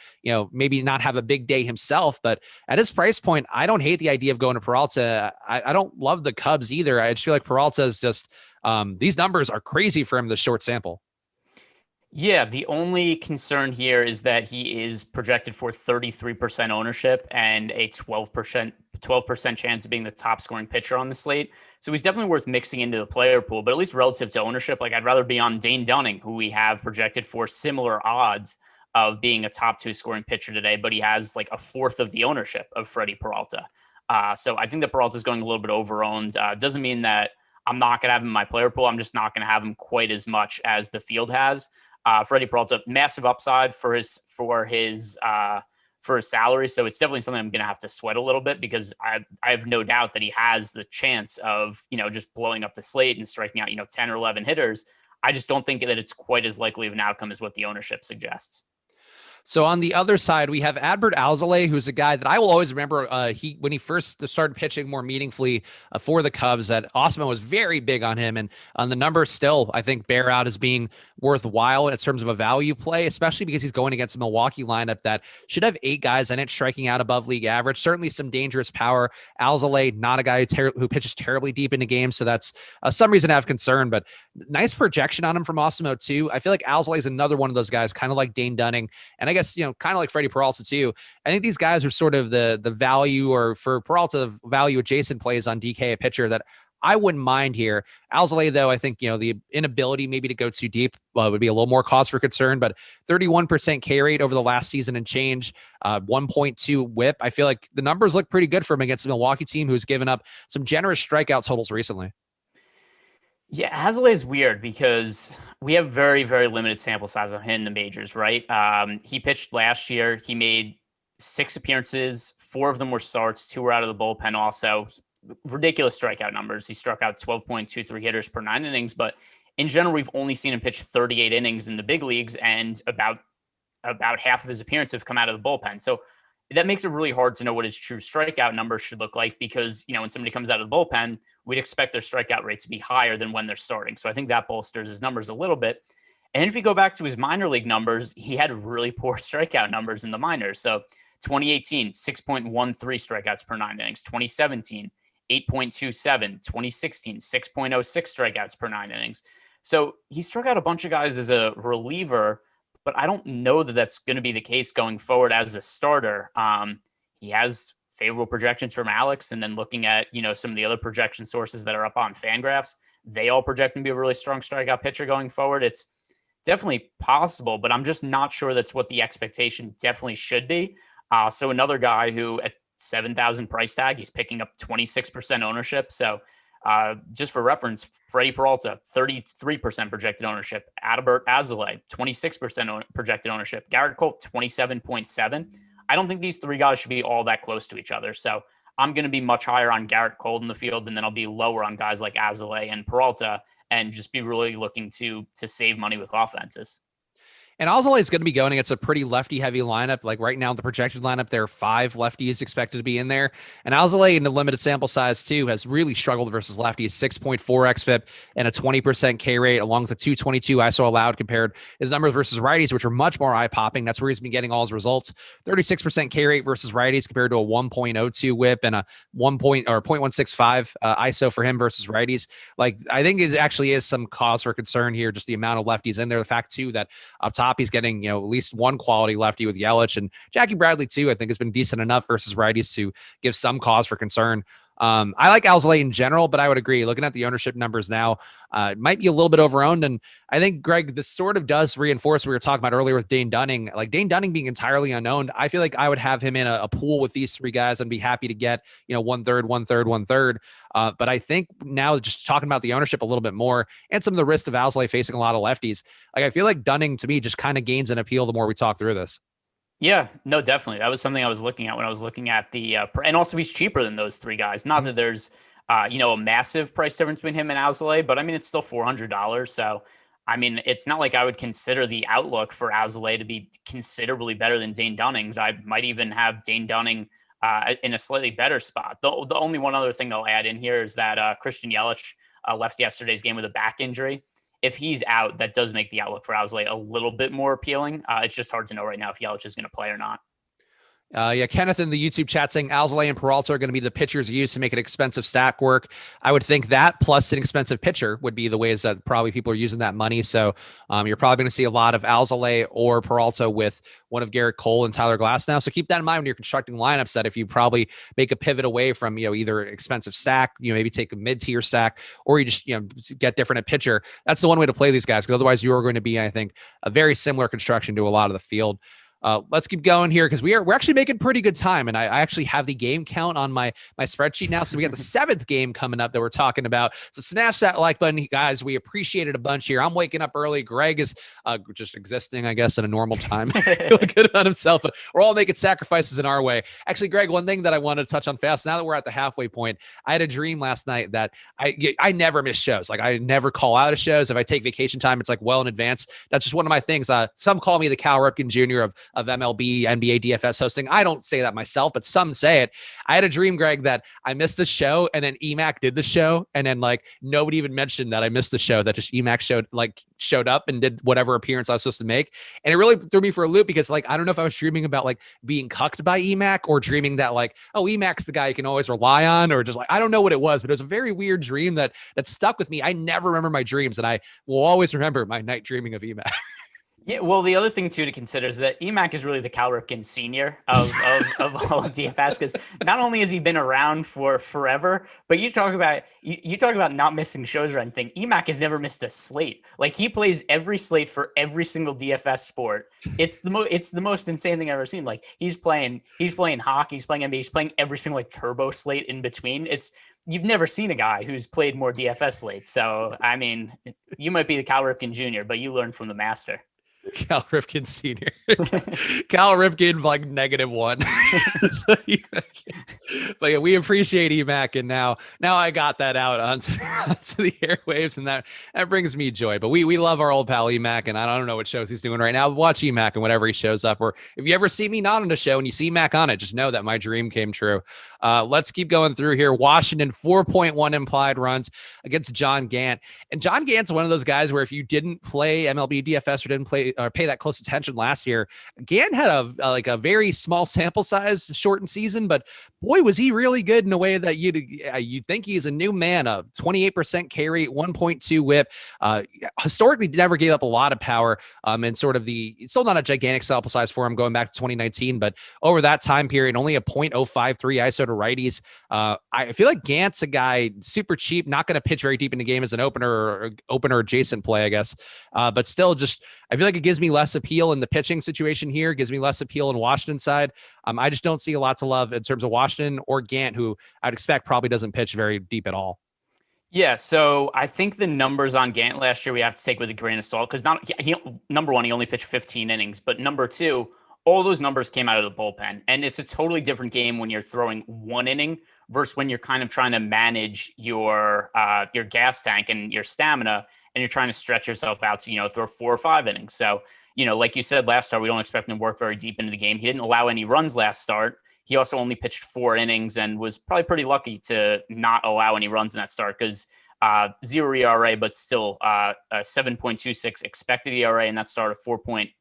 maybe not have a big day himself. But at his price point, I don't hate the idea of going to Peralta. I don't love the Cubs either. I just feel like Peralta is just these numbers are crazy for him, the short sample. Yeah, the only concern here is that he is projected for 33% ownership and a 12% chance of being the top scoring pitcher on the slate. So he's definitely worth mixing into the player pool, but at least relative to ownership, like I'd rather be on Dane Dunning, who we have projected for similar odds of being a top 2 scoring pitcher today, but he has like a fourth of the ownership of Freddie Peralta. So I think that Peralta is going a little bit overowned. Doesn't mean that I'm not going to have him in my player pool. I'm just not going to have him quite as much as the field has. Freddie Peralta, massive upside for his salary. So it's definitely something I'm going to have to sweat a little bit, because I have no doubt that he has the chance of, just blowing up the slate and striking out, 10 or 11 hitters. I just don't think that it's quite as likely of an outcome as what the ownership suggests. So on the other side, we have Adbert Alzolay, who's a guy that I will always remember. When he first started pitching more meaningfully for the Cubs, that Awesemo was very big on him, and on the numbers still, I think, bear out as being worthwhile in terms of a value play, especially because he's going against a Milwaukee lineup that should have 8 guys in it striking out above league average. Certainly some dangerous power. Alzolay, not a guy who pitches terribly deep into games, so that's some reason to have concern. But nice projection on him from Awesemo too. I feel like Alzolay is another one of those guys, kind of like Dane Dunning, and I guess, kind of like Freddie Peralta too. I think these guys are sort of the value, or for Peralta, value adjacent plays on DK, a pitcher that I wouldn't mind here. Alzolay, though, I think, the inability maybe to go too deep would be a little more cause for concern, but 31% K rate over the last season and change, 1.2 whip. I feel like the numbers look pretty good for him against the Milwaukee team, who's given up some generous strikeout totals recently. Yeah, Alzolay is weird because we have very, very limited sample size on him in the majors, right? He pitched last year. He made 6 appearances. 4 of them were starts. 2 were out of the bullpen also. Ridiculous strikeout numbers. He struck out 12.23 hitters per 9 innings, but in general, we've only seen him pitch 38 innings in the big leagues, and about half of his appearances have come out of the bullpen. So that makes it really hard to know what his true strikeout numbers should look like, because, when somebody comes out of the bullpen, we'd expect their strikeout rate to be higher than when they're starting. So I think that bolsters his numbers a little bit. And if you go back to his minor league numbers, he had really poor strikeout numbers in the minors. So 2018, 6.13 strikeouts per 9 innings, 2017, 8.27, 2016, 6.06 strikeouts per 9 innings. So he struck out a bunch of guys as a reliever, but I don't know that that's going to be the case going forward as a starter. He has favorable projections from Alex, and then looking at, some of the other projection sources that are up on Fangraphs, they all project him to be a really strong strikeout pitcher going forward. It's definitely possible, but I'm just not sure that's what the expectation definitely should be. So another guy who at 7,000 price tag, he's picking up 26% ownership. So just for reference, Freddie Peralta, 33% projected ownership. Adalbert Alzolay, 26% projected ownership. Garrett Cole, 27.7. I don't think these three guys should be all that close to each other. So I'm going to be much higher on Garrett Cole in the field, and then I'll be lower on guys like Alzolay and Peralta, and just be really looking to save money with offenses. And Alzolay is going to be going against a pretty lefty-heavy lineup. Like right now, the projected lineup, there are 5 lefties expected to be in there. And Alzolay, in the limited sample size, too, has really struggled versus lefties. 6.4 xFIP and a 20% K rate, along with a 222 ISO allowed compared his numbers versus righties, which are much more eye-popping. That's where he's been getting all his results. 36% K rate versus righties compared to a 1.02 whip and a 0.165 ISO for him versus righties. Like, I think it actually is some cause for concern here, just the amount of lefties in there. The fact, too, that up top, he's getting, at least one quality lefty with Yelich, and Jackie Bradley too, I think has been decent enough versus righties to give some cause for concern. I like Alzolay in general, but I would agree, looking at the ownership numbers now, it might be a little bit overowned. And I think, Greg, this sort of does reinforce what we were talking about earlier with Dane Dunning. Like Dane Dunning being entirely unowned, I feel like I would have him in a pool with these 3 guys and be happy to get, 1/3, 1/3, 1/3. But I think now, just talking about the ownership a little bit more and some of the risk of Alzolay facing a lot of lefties, like I feel like Dunning to me just kind of gains an appeal the more we talk through this. Yeah, no, definitely. That was something I was looking at when I was looking at the, and also he's cheaper than those 3 guys. Not that there's, a massive price difference between him and Alzolay, but I mean, it's still $400. So, I mean, it's not like I would consider the outlook for Alzolay to be considerably better than Dane Dunning's. I might even have Dane Dunning in a slightly better spot. The only one other thing they'll add in here is that Christian Yelich left yesterday's game with a back injury. If he's out, that does make the outlook for Alzolay a little bit more appealing. It's just hard to know right now if Yelich is going to play or not. Kenneth in the YouTube chat saying Alzolay and Peralta are going to be the pitchers used to make an expensive stack work. I would think that plus an expensive pitcher would be the ways that probably people are using that money. So you're probably going to see a lot of Alzolay or Peralta with one of Garrett Cole and Tyler Glass now. So keep that in mind when you're constructing lineups, that if you probably make a pivot away from, either expensive stack, maybe take a mid-tier stack, or you just, get different at pitcher. That's the one way to play these guys, because otherwise you are going to be, I think, a very similar construction to a lot of the field. Let's keep going here, because we're actually making pretty good time, and I actually have the game count on my spreadsheet now. So we got the 7th game coming up that we're talking about. So smash that like button, guys. We appreciate it a bunch here. I'm waking up early. Greg is just existing, I guess, in a normal time. Feeling good about himself, but we're all making sacrifices in our way. Actually, Greg, one thing that I wanted to touch on fast, now that we're at the halfway point, I had a dream last night that I never miss shows. Like, I never call out of shows. If I take vacation time, it's like well in advance. That's just one of my things. Some call me the Cal Ripken Jr. of MLB, NBA DFS hosting. I don't say that myself, but some say it. I had a dream, Greg, that I missed the show, and then EMAC did the show, and then nobody even mentioned that I missed the show. That just EMAC showed up and did whatever appearance I was supposed to make, and it really threw me for a loop, because I don't know if I was dreaming about being cucked by EMAC, or dreaming that EMAC's the guy you can always rely on, or just I don't know what it was, but it was a very weird dream that stuck with me. I never remember my dreams, and I will always remember my night dreaming of EMAC. Yeah, well, the other thing too to consider is that EMAC is really the Cal Ripken senior of all of DFS, because not only has he been around for forever, but you talk about not missing shows or anything. EMAC has never missed a slate. He plays every slate for every single DFS sport. It's the most insane thing I've ever seen. He's playing hockey, he's playing NBA, he's playing every single turbo slate in between. You've never seen a guy who's played more DFS slates. So I mean, you might be the Cal Ripken Jr., but you learned from the master. Cal Ripken Sr. Cal Ripken, like -1. So but yeah, we appreciate EMAC, and now I got that out onto the airwaves, and that brings me joy. But we love our old pal EMAC, and I don't know what shows he's doing right now. Watch EMAC and whenever he shows up, or if you ever see me not on a show and you see Mac on it, just know that my dream came true. Let's keep going through here. Washington 4.1 implied runs against John Gant, and John Gant's one of those guys where if you didn't play MLB DFS or didn't play or pay that close attention last year, Gant had a very small sample size, shortened season, but boy, was he really good in a way that you'd think he's a new man. A 28% K rate, 1.2 whip. Historically, never gave up a lot of power. And sort of still not a gigantic sample size for him going back to 2019, but over that time period, only a 0.053 ISO to righties. I feel like Gant's a guy super cheap, not going to pitch very deep in the game as an opener adjacent play, I guess. But still, just I feel like it gives me less appeal in the pitching situation here. Gives me less appeal in Washington side. I just don't see a lot to love in terms of Washington or Gant, who I'd expect probably doesn't pitch very deep at all. Yeah, so I think the numbers on Gant last year we have to take with a grain of salt because number one, he only pitched 15 innings, but number two, all those numbers came out of the bullpen, and it's a totally different game when you're throwing one inning versus when you're kind of trying to manage your gas tank and your stamina, and you're trying to stretch yourself out to throw 4 or 5 innings. So like you said last start, we don't expect him to work very deep into the game. He didn't allow any runs last start. He also only pitched 4 innings and was probably pretty lucky to not allow any runs in that start because 0 ERA, but still a 7.26 expected ERA in that start, of 4.6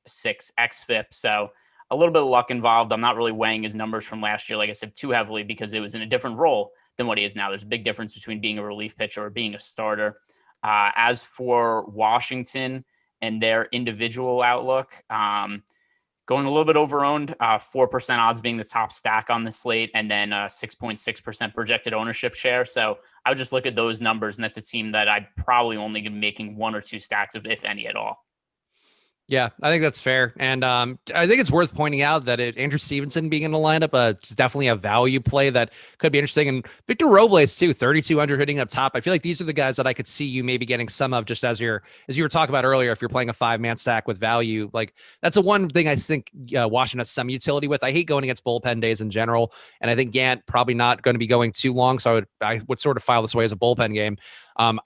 xFIP. So a little bit of luck involved. I'm not really weighing his numbers from last year, like I said, too heavily because it was in a different role than what he is now. There's a big difference between being a relief pitcher or being a starter. As for Washington and their individual outlook, going a little bit over-owned, 4% odds being the top stack on the slate, and then 6.6% projected ownership share. So I would just look at those numbers, and that's a team that I'd probably only be making 1 or 2 stacks of, if any at all. Yeah, I think that's fair. And I think it's worth pointing out that Andrew Stevenson being in the lineup is definitely a value play that could be interesting. And Victor Robles too, 3,200 hitting up top. I feel like these are the guys that I could see you maybe getting some of, just as you were talking about earlier, if you're playing a 5-man stack with value. Like that's the one thing I think Washington has some utility with. I hate going against bullpen days in general. And I think Gant probably not going to be going too long. So I would sort of file this way as a bullpen game.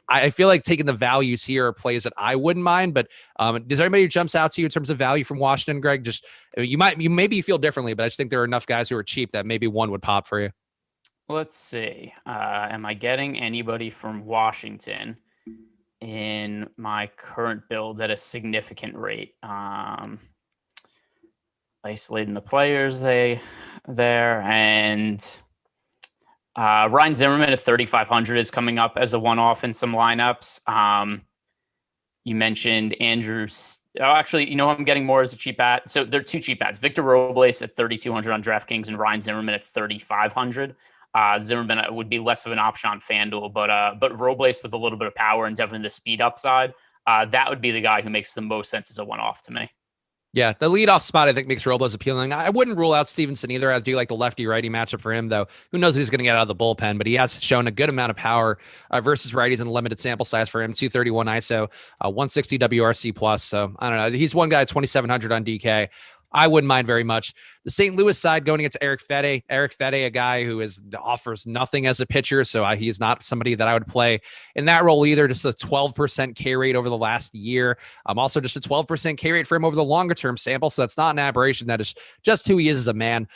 I feel like taking the values here are plays that I wouldn't mind, but does anybody who jumps out to you in terms of value from Washington, Greg? Just maybe you feel differently, but I just think there are enough guys who are cheap that maybe one would pop for you. Let's see. Am I getting anybody from Washington in my current build at a significant rate? Isolating the players there and Ryan Zimmerman at 3,500 is coming up as a one-off in some lineups. You mentioned Andrews. Oh, actually, I'm getting more as a cheap ad. So they're 2 cheap ads. Victor Robles at 3,200 on Draftkings and Ryan Zimmerman at 3,500. Zimmerman would be less of an option on Fanduel, but Robles with a little bit of power and definitely the speed upside, that would be the guy who makes the most sense as a one-off to me. Yeah, the leadoff spot I think makes Robles appealing. I wouldn't rule out Stevenson either. I do like the lefty-righty matchup for him, though. Who knows if he's going to get out of the bullpen, but he has shown a good amount of power versus righties in a limited sample size for him. 231 ISO, 160 WRC plus. So I don't know. He's one guy, 2,700 on DK. I wouldn't mind very much. The St. Louis side going against Eric Fede. Eric Fede, a guy who offers nothing as a pitcher, so he's not somebody that I would play in that role either. Just a 12% K rate over the last year. Also just a 12% K rate for him over the longer term sample, so that's not an aberration. That is just who he is as a man.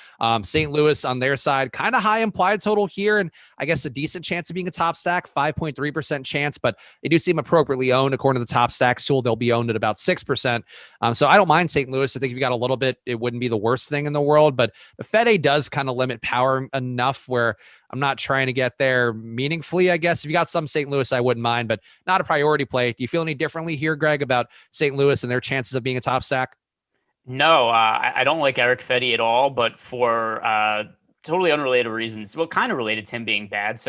St. Louis on their side, kind of high implied total here, and I guess a decent chance of being a top stack, 5.3% chance, but they do seem appropriately owned according to the top stacks tool. They'll be owned at about 6%. So I don't mind St. Louis. I think if you got a little bit, it wouldn't be the worst thing in the world, but Fede does kind of limit power enough where I'm not trying to get there meaningfully, I guess. If you got some St. Louis, I wouldn't mind, but not a priority play. Do you feel any differently here, Greg, about St. Louis and their chances of being a top stack? No, I don't like Eric Fede at all, but for totally unrelated reasons. Well, kind of related to him being bad.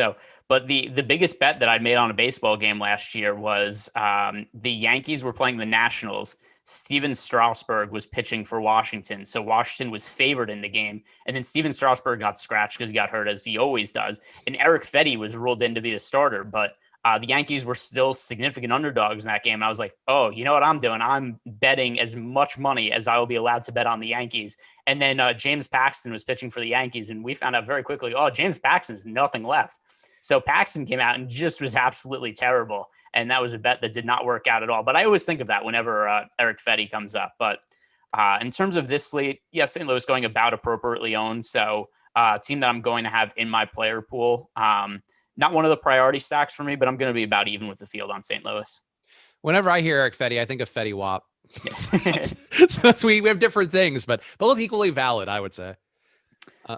But the biggest bet that I made on a baseball game last year was the Yankees were playing the Nationals. Steven Strasburg was pitching for Washington. So Washington was favored in the game. And then Steven Strasburg got scratched because he got hurt, as he always does. And Eric Fede was ruled in to be the starter. But The Yankees were still significant underdogs in that game. And I was like, oh, you know what I'm doing? I'm betting as much money as I will be allowed to bet on the Yankees. And then James Paxton was pitching for the Yankees, and we found out very quickly, oh, James Paxton's nothing left. So Paxton came out and just was absolutely terrible. And that was a bet that did not work out at all. But I always think of that whenever Eric Fetty comes up. But in terms of this slate, yes, St. Louis going about appropriately owned. So team that I'm going to have in my player pool. Not one of the priority stacks for me, but I'm going to be about even with the field on St. Louis. Whenever I hear Eric Fetty, I think of Fetty Wap. Yes. So that's we have different things, but both equally valid, I would say.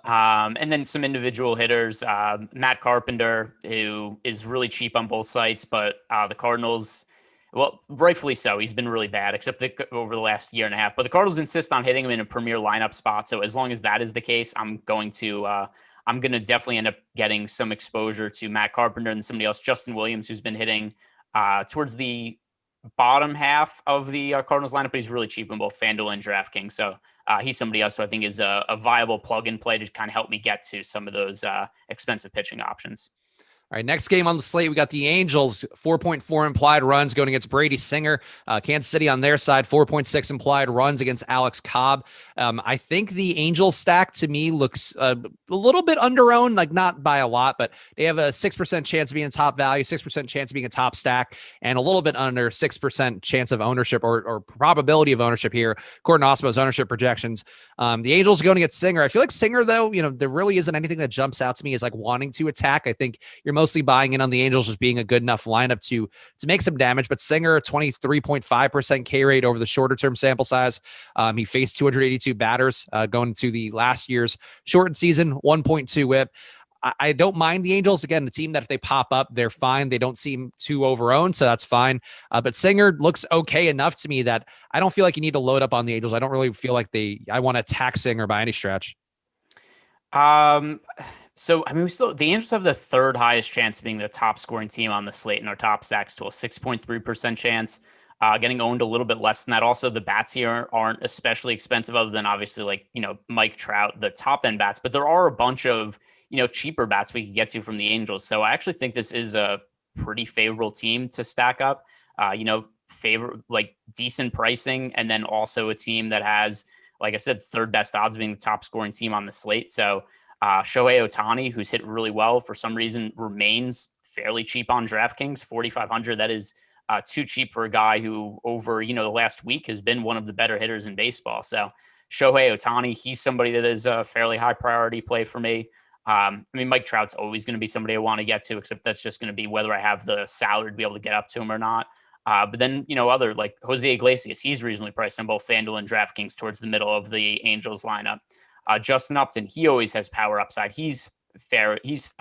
And then some individual hitters, Matt Carpenter, who is really cheap on both sites, but the Cardinals, well, rightfully so. He's been really bad, except over the last year and a half. But the Cardinals insist on hitting him in a premier lineup spot. So as long as that is the case, I'm going to definitely end up getting some exposure to Matt Carpenter and somebody else, Justin Williams, who's been hitting towards the bottom half of the Cardinals lineup, but he's really cheap in both Fanduel and Draftkings. So he's somebody else who I think is a viable plug-in play to kind of help me get to some of those expensive pitching options. All right, next game on the slate, we got the Angels, 4.4 implied runs going against Brady Singer. Kansas City on their side, 4.6 implied runs against Alex Cobb. I think the Angels stack to me looks a little bit under-owned, like not by a lot, but they have a 6% chance of being a top value, 6% chance of being a top stack, and a little bit under 6% chance of ownership or probability of ownership here, according to Awesemo's ownership projections. The Angels are going to get Singer. I feel like Singer, though, there really isn't anything that jumps out to me as like wanting to attack. I think you're mostly buying in on the Angels as being a good enough lineup to make some damage, but Singer, 23.5% K rate over the shorter term sample size. He faced 282 batters going to the last year's shortened season, 1.2 whip. I don't mind the Angels. Again, the team that if they pop up, they're fine. They don't seem too overowned, so that's fine. But Singer looks okay enough to me that I don't feel like you need to load up on the Angels. I don't really feel like I want to attack Singer by any stretch. So, I mean, the Angels have the third highest chance of being the top scoring team on the slate in our top stacks to a 6.3% chance, getting owned a little bit less than that. Also, the bats here aren't especially expensive other than obviously Mike Trout, the top end bats, but there are a bunch of, cheaper bats we could get to from the Angels. So I actually think this is a pretty favorable team to stack up, decent pricing. And then also a team that has, like I said, third best odds of being the top scoring team on the slate. So, Shohei Ohtani, who's hit really well, for some reason remains fairly cheap on DraftKings, 4,500. That is too cheap for a guy who over, the last week has been one of the better hitters in baseball. So Shohei Ohtani, he's somebody that is a fairly high priority play for me. Mike Trout's always going to be somebody I want to get to, except that's just going to be whether I have the salary to be able to get up to him or not. But then, other like Jose Iglesias, he's reasonably priced on both FanDuel and DraftKings towards the middle of the Angels lineup. Justin Upton, he always has power upside. He's fair. He's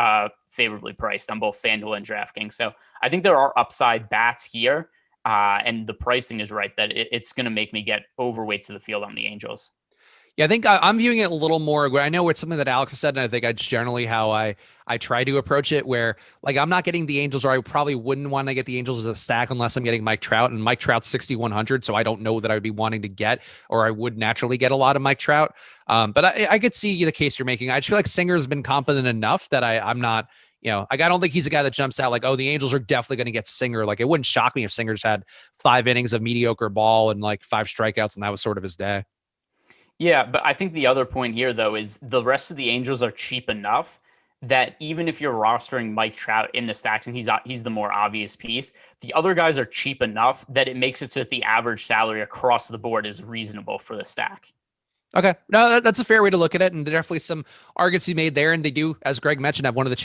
favorably priced on both FanDuel and DraftKings. So I think there are upside bats here, and the pricing is right that it's going to make me get overweight to the field on the Angels. Yeah, I think I'm viewing it a little more. I know it's something that Alex has said, and I think it's generally how I try to approach it, where I'm not getting the Angels, or I probably wouldn't want to get the Angels as a stack unless I'm getting Mike Trout, and Mike Trout's 6,100, so I don't know that I would be wanting to get, or I would naturally get a lot of Mike Trout. But I could see the case you're making. I just feel like Singer's been competent enough that I'm not, I don't think he's a guy that jumps out like, oh, the Angels are definitely going to get Singer. Like, it wouldn't shock me if Singer's had 5 innings of mediocre ball and 5 strikeouts, and that was sort of his day. Yeah, but I think the other point here, though, is the rest of the Angels are cheap enough that even if you're rostering Mike Trout in the stacks and he's the more obvious piece, the other guys are cheap enough that it makes it so that the average salary across the board is reasonable for the stack. Okay. No, that's a fair way to look at it. And definitely some arguments to be made there. And they do, as Greg mentioned, have one of the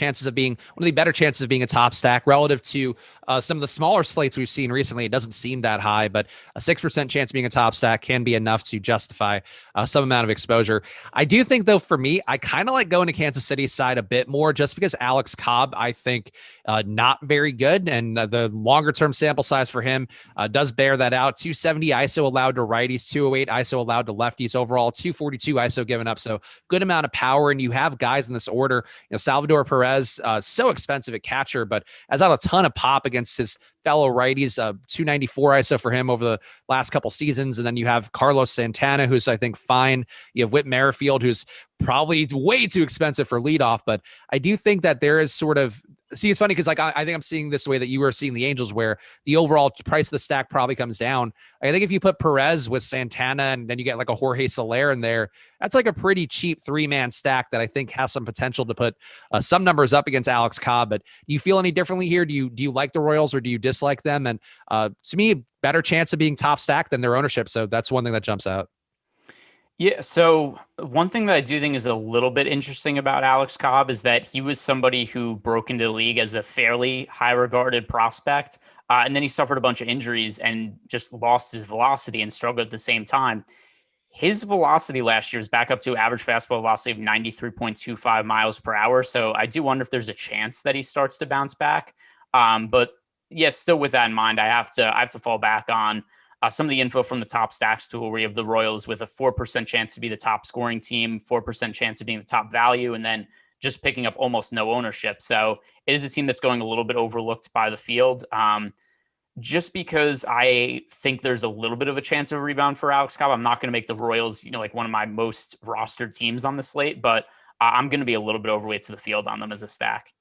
better chances of being a top stack relative to some of the smaller slates we've seen recently. It doesn't seem that high, but a 6% chance of being a top stack can be enough to justify some amount of exposure. I do think, though, for me, I kind of like going to Kansas City's side a bit more just because Alex Cobb, I think, not very good. And the longer term sample size for him does bear that out. 270 ISO allowed to righties, 208 ISO allowed to lefties overall. 242 ISO given up. So good amount of power. And you have guys in this order, Salvador Perez, so expensive at catcher, but has had a ton of pop against his fellow righties, 294 ISO for him over the last couple seasons. And then you have Carlos Santana, who's, I think, fine. You have Whit Merrifield, who's probably way too expensive for leadoff, but I do think that there is sort of See, it's funny because like I think I'm seeing this way that you were seeing the Angels, where the overall price of the stack probably comes down. I think if you put Perez with Santana and then you get like a Jorge Soler in there, that's like a pretty cheap 3-man stack that I think has some potential to put some numbers up against Alex Cobb. But do you feel any differently here? Do you like the Royals or do you dislike them? And to me, better chance of being top stack than their ownership. So that's one thing that jumps out. Yeah, so one thing that I do think is a little bit interesting about Alex Cobb is that he was somebody who broke into the league as a fairly high regarded prospect. And then he suffered a bunch of injuries and just lost his velocity and struggled at the same time. His velocity last year is back up to average fastball velocity of 93.25 miles per hour. So I do wonder if there's a chance that he starts to bounce back. But yes, still with that in mind, I have to fall back on some of the info from the top stacks tool, where you have the Royals with a 4% chance to be the top scoring team, 4% chance of being the top value, and then just picking up almost no ownership. So it is a team that's going a little bit overlooked by the field. Just because I think there's a little bit of a chance of a rebound for Alex Cobb, I'm not going to make the Royals, like one of my most rostered teams on the slate, but I'm going to be a little bit overweight to the field on them as a stack.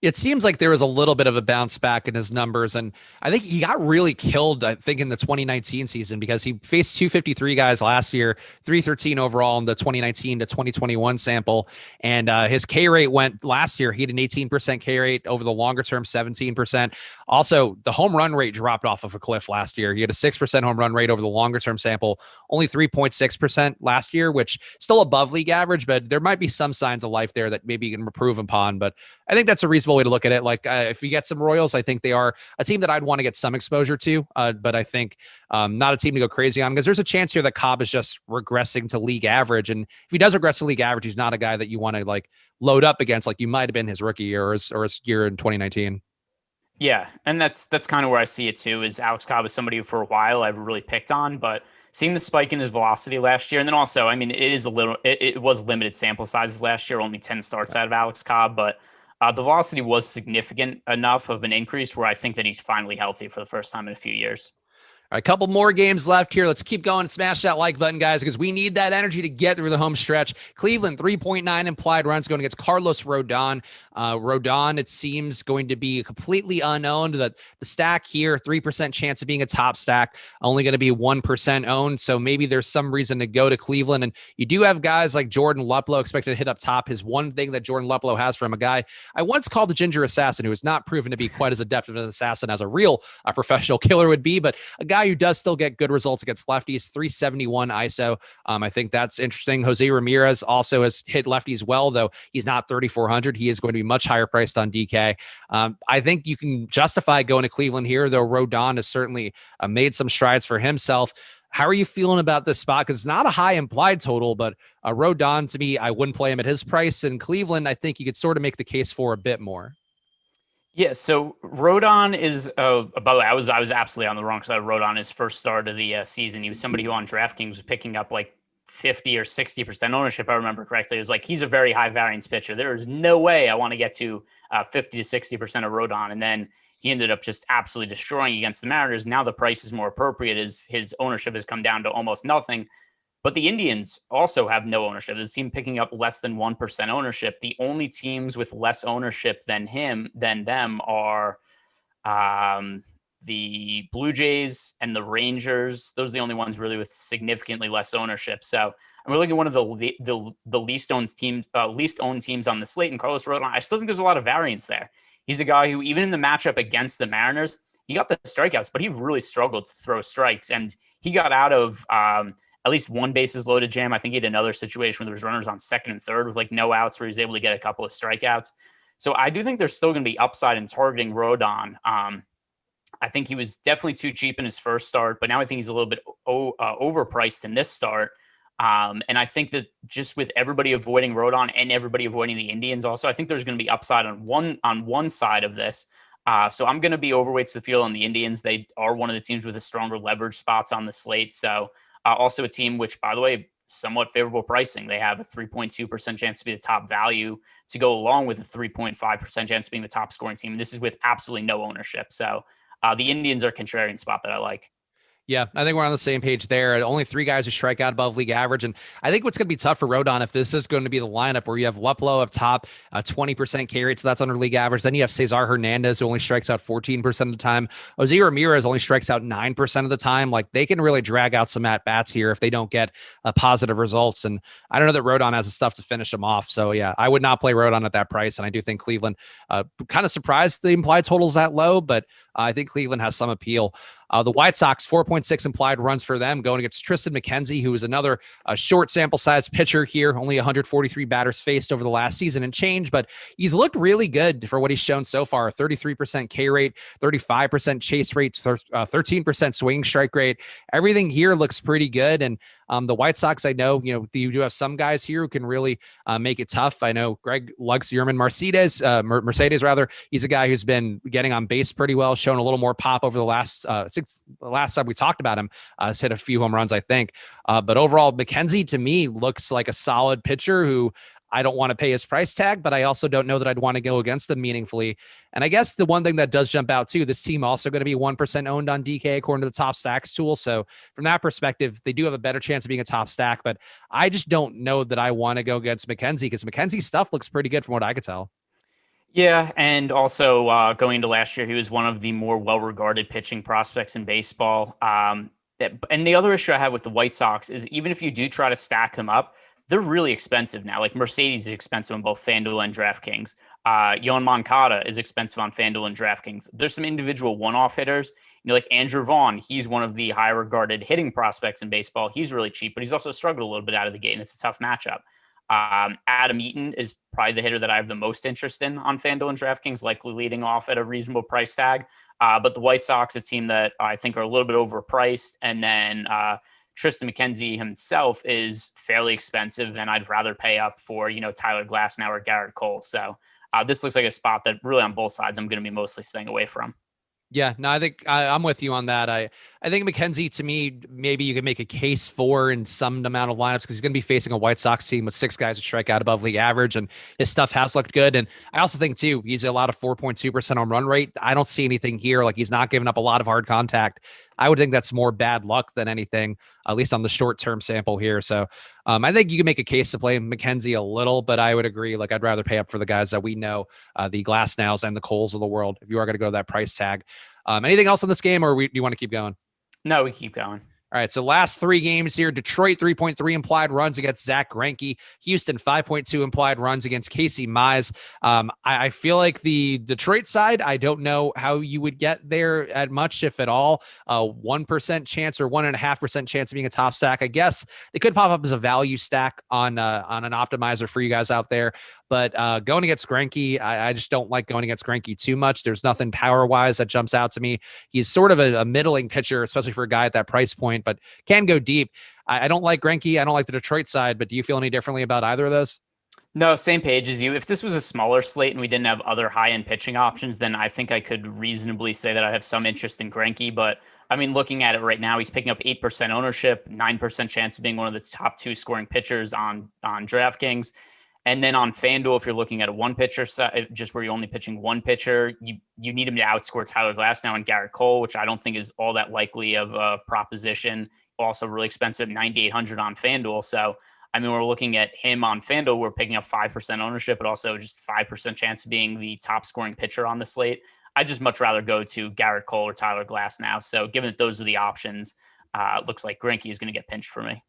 It seems like there was a little bit of a bounce back in his numbers. And I think he got really killed, I think, in the 2019 season because he faced 253 guys last year, 313 overall in the 2019 to 2021 sample. And his K rate went last year. He had an 18% K rate over the longer term, 17%. Also, the home run rate dropped off of a cliff last year. He had a 6% home run rate over the longer term sample, only 3.6% last year, which still above league average, but there might be some signs of life there that maybe you can improve upon. But I think that's a reasonable way to look at it. Like if you get some Royals, I think they are a team that I'd want to get some exposure to, but I think not a team to go crazy on, because there's a chance here that Cobb is just regressing to league average. And if he does regress to league average, he's not a guy that you want to like load up against, like you might have been his rookie year or his year in 2019. Yeah, and that's kind of where I see it too, is Alex Cobb is somebody who for a while I've really picked on, but seeing the spike in his velocity last year, and then also, I mean, it was limited sample sizes last year, only 10 starts out of Alex Cobb, but the velocity was significant enough of an increase where I think that he's finally healthy for the first time in a few years. All right, a couple more games left here. Let's keep going. Smash that like button, guys, because we need that energy to get through the home stretch. Cleveland, 3.9 implied runs going against Carlos Rodon. Rodon, it seems, going to be completely unowned. The stack here, 3% chance of being a top stack, only going to be 1% owned. So maybe there's some reason to go to Cleveland. And you do have guys like Jordan Luplow expected to hit up top. His one thing that Jordan Luplow has from a guy I once called the Ginger Assassin, who has not proven to be quite as adept of an assassin as a real professional killer would be, but a guy who does still get good results against lefties, 371 ISO. I think that's interesting. Jose Ramirez also has hit lefties well, though he's not 3,400. He is going to be much higher priced on DK. I think you can justify going to Cleveland here, though Rodon has certainly made some strides for himself. How are you feeling about this spot? Because it's not a high implied total, but Rodon, to me, I wouldn't play him at his price. In Cleveland, I think you could sort of make the case for a bit more. Yeah, so Rhode is, by the way, I was absolutely on the wrong side of Rhode his first start of the season. He was somebody who on Draftkings was picking up like 50 or 60% ownership, I remember correctly. It was like, he's a very high variance pitcher. There is no way I want to get to 50 to 60% of Rhode. And then he ended up just absolutely destroying against the Mariners. Now the price is more appropriate as his ownership has come down to almost nothing. But the Indians also have no ownership. This team picking up less than 1% ownership. The only teams with less ownership than them are the Blue Jays and the Rangers. Those are the only ones really with significantly less ownership. So I'm looking at one of the least owned teams on the slate, and Carlos Rodon. I still think there's a lot of variance there. He's a guy who, even in the matchup against the Mariners, he got the strikeouts, but he really struggled to throw strikes, and he got out of at least one bases loaded jam. I think he had another situation where there was runners on second and third with like no outs, where he was able to get a couple of strikeouts. So I do think there's still going to be upside in targeting Rodon. I think he was definitely too cheap in his first start, but now I think he's a little bit overpriced in this start. And I think that just with everybody avoiding Rodon and everybody avoiding the Indians also, I think there's going to be upside on one side of this. So I'm going to be overweight to the field on the Indians. They are one of the teams with the stronger leverage spots on the slate. So also a team which, by the way, somewhat favorable pricing. They have a 3.2% chance to be the top value to go along with a 3.5% chance of being the top scoring team. This is with absolutely no ownership. So the Indians are a contrarian spot that I like. Yeah, I think we're on the same page there. Only 3 guys who strike out above league average. And I think what's going to be tough for Rhode, if this is going to be the lineup where you have Luplow up top, 20% K rate, so that's under league average. Then you have Cesar Hernandez, who only strikes out 14% of the time. Jose Ramirez only strikes out 9% of the time. Like, they can really drag out some at-bats here if they don't get positive results. And I don't know that Rhode has the stuff to finish them off. So, yeah, I would not play Rhode at that price. And I do think Cleveland, kind of surprised the implied totals that low, but I think Cleveland has some appeal. The White Sox, 4.6 implied runs for them, going against Tristan McKenzie, who is another short sample size pitcher here. Only 143 batters faced over the last season and change, but he's looked really good for what he's shown so far. 33% K rate, 35% chase rate, 13% swing strike rate. Everything here looks pretty good. And the White Sox, I know, you do have some guys here who can really make it tough. I know Greg lugs Yerman Mercedes rather. He's a guy who's been getting on base pretty well, shown a little more pop over the last last time we talked about him, has hit a few home runs, I think. But overall, McKenzie to me looks like a solid pitcher who I don't want to pay his price tag, but I also don't know that I'd want to go against him meaningfully. And I guess the one thing that does jump out too, this team also going to be 1% owned on DK according to the top stacks tool. So from that perspective, they do have a better chance of being a top stack, but I just don't know that I want to go against McKenzie because McKenzie's stuff looks pretty good from what I could tell. Yeah, and also going into last year, he was one of the more well-regarded pitching prospects in baseball. And the other issue I have with the White Sox is even if you do try to stack them up, they're really expensive now. Like Mercedes is expensive on both Fanduel and Draftkings. Yoan Moncada is expensive on Fanduel and Draftkings. There's some individual one-off hitters. Like Andrew Vaughn, he's one of the high-regarded hitting prospects in baseball. He's really cheap, but he's also struggled a little bit out of the gate, and it's a tough matchup. Adam Eaton is probably the hitter that I have the most interest in on FanDuel and DraftKings, likely leading off at a reasonable price tag. But the White Sox, a team that I think are a little bit overpriced. And then Tristan McKenzie himself is fairly expensive, and I'd rather pay up for, Tyler Glasnow or Garrett Cole. So this looks like a spot that really on both sides I'm going to be mostly staying away from. Yeah, no, I think I'm with you on that. I think McKenzie, to me, maybe you can make a case for in some amount of lineups because he's going to be facing a White Sox team with 6 guys who strike out above league average, and his stuff has looked good. And I also think, too, he's allowed a 4.2% on run rate. I don't see anything here. Like, he's not giving up a lot of hard contact. I would think that's more bad luck than anything, at least on the short-term sample here. So I think you can make a case to play McKenzie a little, but I would agree. Like, I'd rather pay up for the guys that we know, the Glasnows and the Coles of the world, if you are going to go to that price tag. Anything else on this game, or do you want to keep going? No, we keep going. All right, so last 3 games here. Detroit, 3.3 implied runs against Zach Greinke. Houston, 5.2 implied runs against Casey Mize. I feel like the Detroit side, I don't know how you would get there at much, if at all. 1% chance or 1.5% chance of being a top stack. I guess they could pop up as a value stack on an optimizer for you guys out there. But going against Greinke, I just don't like going against Greinke too much. There's nothing power-wise that jumps out to me. He's sort of a middling pitcher, especially for a guy at that price point, but can go deep. I don't like Greinke. I don't like the Detroit side, but do you feel any differently about either of those? No, same page as you. If this was a smaller slate and we didn't have other high-end pitching options, then I think I could reasonably say that I have some interest in Greinke. But, I mean, looking at it right now, he's picking up 8% ownership, 9% chance of being one of the top 2 scoring pitchers on DraftKings. And then on FanDuel, if you're looking at a one pitcher, just where you're only pitching one pitcher, you need him to outscore Tyler Glasnow and Garrett Cole, which I don't think is all that likely of a proposition. Also really expensive, 9,800 on FanDuel. So, I mean, we're looking at him on FanDuel. We're picking up 5% ownership, but also just 5% chance of being the top scoring pitcher on the slate. I'd just much rather go to Garrett Cole or Tyler Glasnow. So given that those are the options, it looks like Greinke is going to get pinched for me.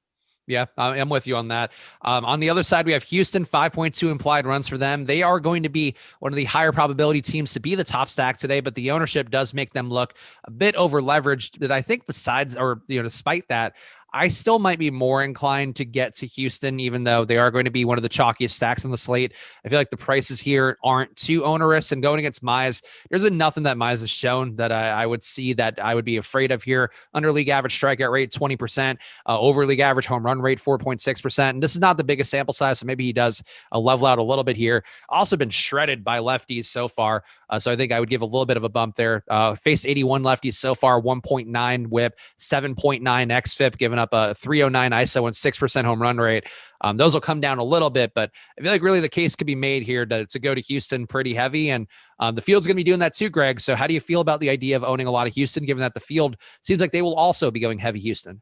Yeah, I'm with you on that. On the other side, we have Houston, 5.2 implied runs for them. They are going to be one of the higher probability teams to be the top stack today, but the ownership does make them look a bit over leveraged. But I think despite that, I still might be more inclined to get to Houston, even though they are going to be one of the chalkiest stacks on the slate. I feel like the prices here aren't too onerous, and going against Mize, there's been nothing that Mize has shown that I would see that I would be afraid of here. Under league average strikeout rate, 20%, over league average home run rate, 4.6%. And this is not the biggest sample size, so maybe he does level out a little bit here. Also been shredded by lefties so far. So I think I would give a little bit of a bump there. Faced 81 lefties so far, 1.9 whip, 7.9 xFIP, given up up a 309 ISO and 6% home run rate. Those will come down a little bit, but I feel like really the case could be made here to go to Houston pretty heavy. And the field's going to be doing that too, Greg. So how do you feel about the idea of owning a lot of Houston, given that the field seems like they will also be going heavy Houston?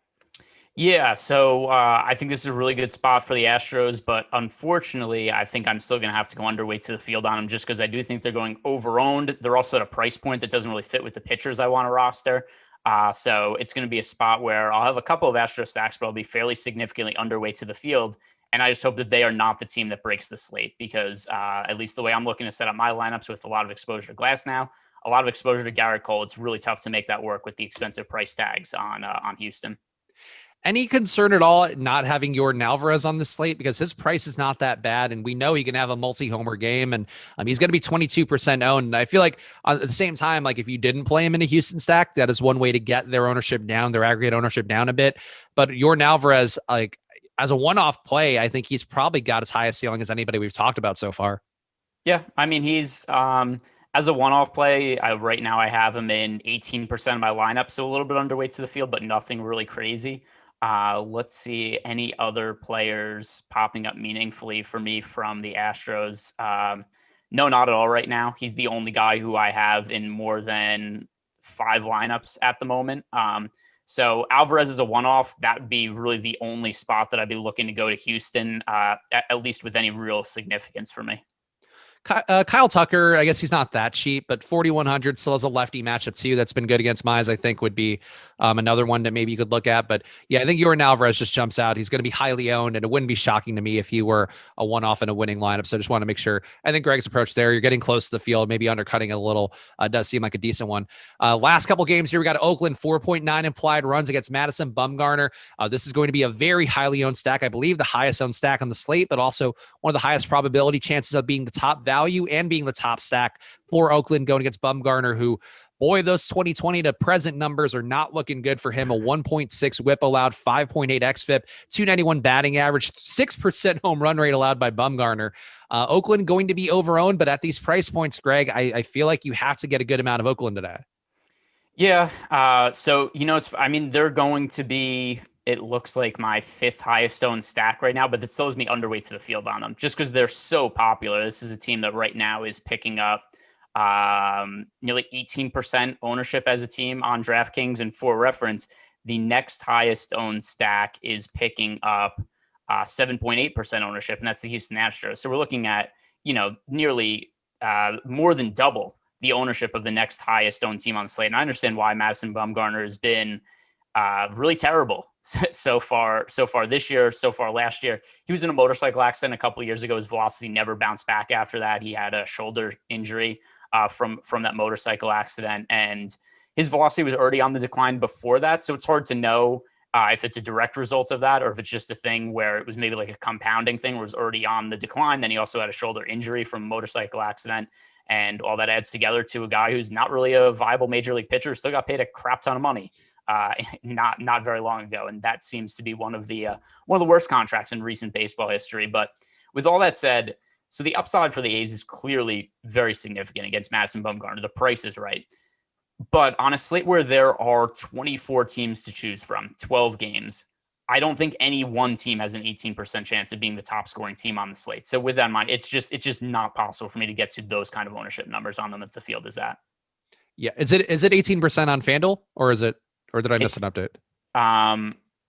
Yeah, so I think this is a really good spot for the Astros, but unfortunately, I think I'm still going to have to go underweight to the field on them just because I do think they're going over-owned. They're also at a price point that doesn't really fit with the pitchers I want to roster. So it's going to be a spot where I'll have a couple of Astros stacks, but I'll be fairly significantly underweight to the field. And I just hope that they are not the team that breaks the slate because at least the way I'm looking to set up my lineups with a lot of exposure to Glass now, a lot of exposure to Garrett Cole, it's really tough to make that work with the expensive price tags on Houston. Any concern at all not having Yordan Alvarez on the slate because his price is not that bad, and we know he can have a multi-homer game, and he's going to be 22% owned. And I feel like at the same time, like if you didn't play him in a Houston stack, that is one way to get their ownership down, their aggregate ownership down a bit. But Yordan Alvarez, like as a one-off play, I think he's probably got as high a ceiling as anybody we've talked about so far. Yeah, I mean he's as a one-off play, right now I have him in 18% of my lineup, so a little bit underweight to the field, but nothing really crazy. Let's see any other players popping up meaningfully for me from the Astros. No, not at all right now. He's the only guy who I have in more than 5 lineups at the moment. So Alvarez is a one-off. That would be really the only spot that I'd be looking to go to Houston, at least with any real significance for me. Kyle Tucker, I guess he's not that cheap, but 4,100 still has a lefty matchup too. That's been good against Mize, I think would be another one that maybe you could look at. But yeah, I think Yordan Alvarez just jumps out. He's going to be highly owned, and it wouldn't be shocking to me if he were a one-off in a winning lineup. So I just want to make sure. I think Greg's approach there, you're getting close to the field, maybe undercutting it a little. Does seem like a decent one. Last couple games here, we got Oakland 4.9 implied runs against Madison Bumgarner. This is going to be a very highly owned stack. I believe the highest owned stack on the slate, but also one of the highest probability chances of being the top value and being the top stack for Oakland going against Bumgarner, who, boy, those 2020 to present numbers are not looking good for him. A 1.6 whip allowed, 5.8 xFIP, 291 batting average, 6% home run rate allowed by Bumgarner. Oakland going to be overowned, but at these price points, Greg, I feel like you have to get a good amount of Oakland today. Yeah. So, they're going to be, it looks like my 5th highest owned stack right now, but it still has me underweight to the field on them just because they're so popular. This is a team that right now is picking up nearly 18% ownership as a team on DraftKings. And for reference, the next highest owned stack is picking up 7.8% ownership, and that's the Houston Astros. So we're looking at, nearly more than double the ownership of the next highest owned team on the slate. And I understand why Madison Bumgarner has been really terrible so far this year, so far last year. He was in a motorcycle accident a couple of years ago. His velocity never bounced back after that. He had a shoulder injury from that motorcycle accident, and his velocity was already on the decline before that. So it's hard to know if it's a direct result of that or if it's just a thing where it was maybe like a compounding thing where it was already on the decline. Then he also had a shoulder injury from a motorcycle accident, and all that adds together to a guy who's not really a viable major league pitcher, still got paid a crap ton of money not very long ago. And that seems to be one of the worst contracts in recent baseball history. But with all that said, so the upside for the A's is clearly very significant against Madison Bumgarner. The price is right. But on a slate where there are 24 teams to choose from, 12 games, I don't think any one team has an 18% chance of being the top scoring team on the slate. So with that in mind, it's just not possible for me to get to those kind of ownership numbers on them if the field is at. Yeah. Is it 18% on FanDuel or did I miss an update?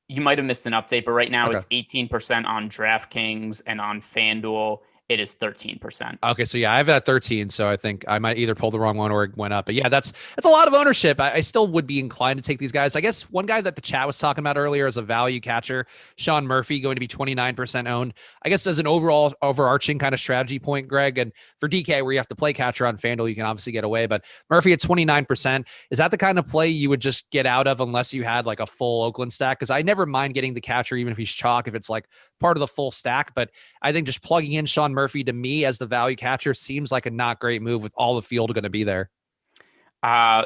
You might have missed an update, but right now Okay. It's 18% on DraftKings, and on FanDuel, it is 13%. Okay, so yeah, I have it at 13, so I think I might either pull the wrong one or it went up. But yeah, that's a lot of ownership. I still would be inclined to take these guys. I guess one guy that the chat was talking about earlier is a value catcher, Sean Murphy, going to be 29% owned. I guess as an overall overarching kind of strategy point, Greg, and for DK where you have to play catcher on FanDuel, you can obviously get away, but Murphy at 29%, is that the kind of play you would just get out of unless you had like a full Oakland stack? Because I never mind getting the catcher, even if he's chalk, if it's like part of the full stack. But I think just plugging in Sean Murphy to me as the value catcher seems like a not great move with all the field going to be there.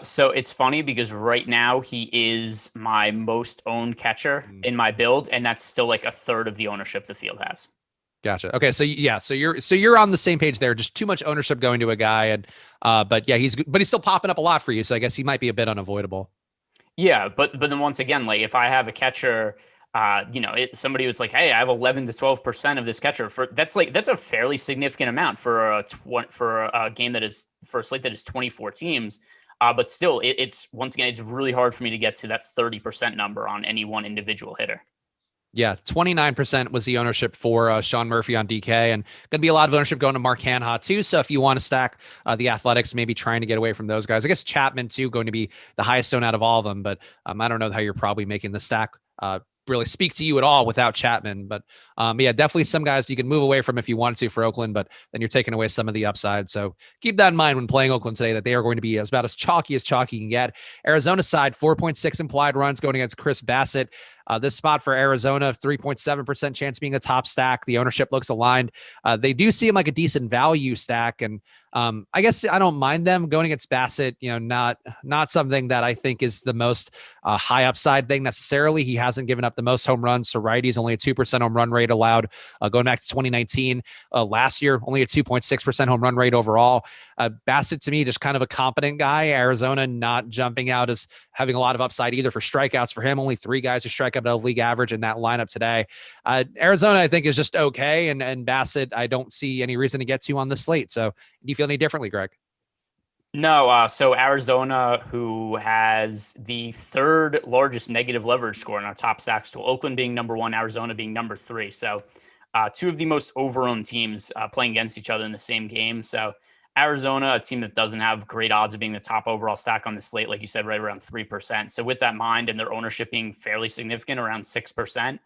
So it's funny because right now he is my most owned catcher in my build, and that's still like a third of the ownership the field has. Gotcha. Okay, so yeah, so you're on the same page there. Just too much ownership going to a guy, and but yeah, he's still popping up a lot for you. So I guess he might be a bit unavoidable. Yeah, but then once again, like if I have a catcher somebody was like, "Hey, I have 11 to 12% of this catcher." That's a fairly significant amount for a game that is for a slate that is 24 teams. But still, it's once again, it's really hard for me to get to that 30% number on any one individual hitter. Yeah, 29% was the ownership for Sean Murphy on DK, and going to be a lot of ownership going to Mark Hanha too. So if you want to stack the Athletics, maybe trying to get away from those guys. I guess Chapman too, going to be the highest owned out of all of them, but I don't know how you're probably making the stack really speak to you at all without Chapman. But yeah, definitely some guys you can move away from if you wanted to for Oakland, but then you're taking away some of the upside. So keep that in mind when playing Oakland today, that they are going to be about as chalky can get. Arizona side, 4.6 implied runs going against Chris Bassett. This spot for Arizona, 3.7% chance of being a top stack. The ownership looks aligned. They do seem like a decent value stack. And I guess I don't mind them going against Bassett, not something that I think is the most high upside thing necessarily. He hasn't given up the most home runs to righties, only a 2% home run rate allowed going back to 2019. Last year, only a 2.6% home run rate overall. Bassett, to me, just kind of a competent guy. Arizona not jumping out as having a lot of upside either for strikeouts for him. Only 3 guys who strike up above league average in that lineup today. Arizona, I think, is just okay. And Bassett, I don't see any reason to get to on the slate. So do you feel any differently, Greg? No. So Arizona, who has the 3rd largest negative leverage score in our top stacks tool, Oakland being number 1, Arizona being number 3. So 2 of the most overowned teams playing against each other in the same game. So Arizona, a team that doesn't have great odds of being the top overall stack on the slate, like you said, right around 3%. So with that in mind, and their ownership being fairly significant, around 6%,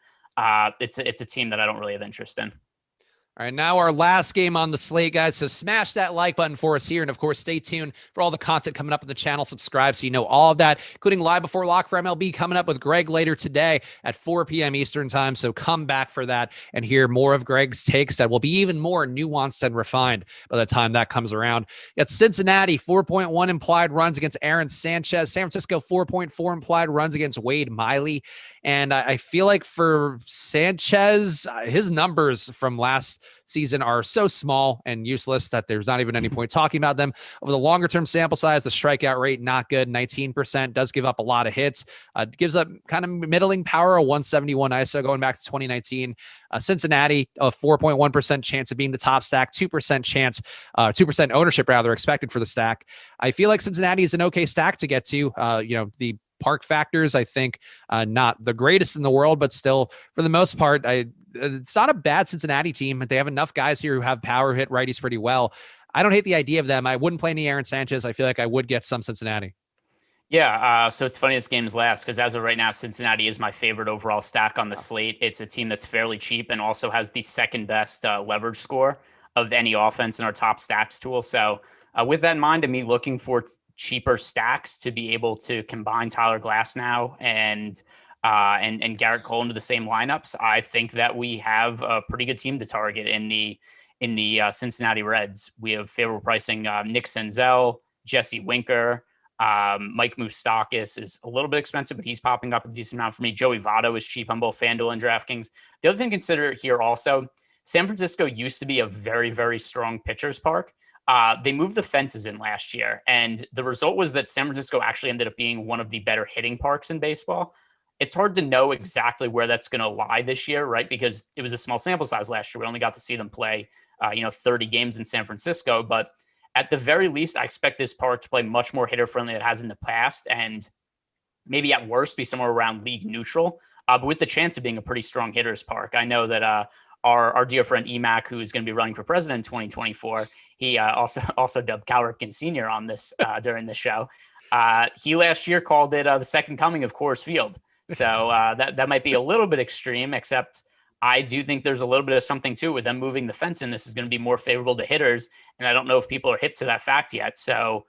it's a team that I don't really have interest in. All right, now our last game on the slate, guys. So smash that like button for us here. And, of course, stay tuned for all the content coming up on the channel. Subscribe so you know all of that, including Live Before Lock for MLB coming up with Greg later today at 4 p.m. Eastern time. So come back for that and hear more of Greg's takes that will be even more nuanced and refined by the time that comes around. It's Cincinnati, 4.1 implied runs against Aaron Sanchez. San Francisco, 4.4 implied runs against Wade Miley. And I feel like for Sanchez, his numbers from last season are so small and useless that there's not even any point talking about them. Over the longer term sample size, the strikeout rate, not good. 19%, does give up a lot of hits. Gives up kind of middling power, a 171 ISO going back to 2019. Cincinnati, a 4.1% chance of being the top stack, 2% chance, 2% ownership rather expected for the stack. I feel like Cincinnati is an okay stack to get to. The park factors, I think, not the greatest in the world, but still, for the most part, it's not a bad Cincinnati team. They have enough guys here who have power, hit righties pretty well. I don't hate the idea of them. I wouldn't play any Aaron Sanchez. I feel like I would get some Cincinnati. Yeah, so it's funny this game is last because as of right now, Cincinnati is my favorite overall stack on the slate. It's a team that's fairly cheap and also has the 2nd best leverage score of any offense in our top stacks tool. So with that in mind, and me looking for cheaper stacks to be able to combine Tyler Glasnow and Garrett Cole into the same lineups, I think that we have a pretty good team to target in the Cincinnati Reds. We have favorable pricing. Nick Senzel, Jesse Winker, Mike Moustakas is a little bit expensive, but he's popping up a decent amount for me. Joey Votto is cheap on both Fanduel and Draftkings. The other thing to consider here also, San Francisco used to be a very, very strong pitcher's park. They moved the fences in last year, and the result was that San Francisco actually ended up being one of the better hitting parks in baseball. It's hard to know exactly where that's going to lie this year, right? Because it was a small sample size last year. We only got to see them play, 30 games in San Francisco. But at the very least, I expect this park to play much more hitter-friendly than it has in the past, and maybe at worst be somewhere around league neutral, but with the chance of being a pretty strong hitter's park. I know that our dear friend Emac, who's going to be running for president in 2024, he also dubbed Cal Ripken Sr. on this during the show. He last year called it the second coming of Coors Field. So that might be a little bit extreme, except I do think there's a little bit of something too with them moving the fence in. This is going to be more favorable to hitters, and I don't know if people are hip to that fact yet. So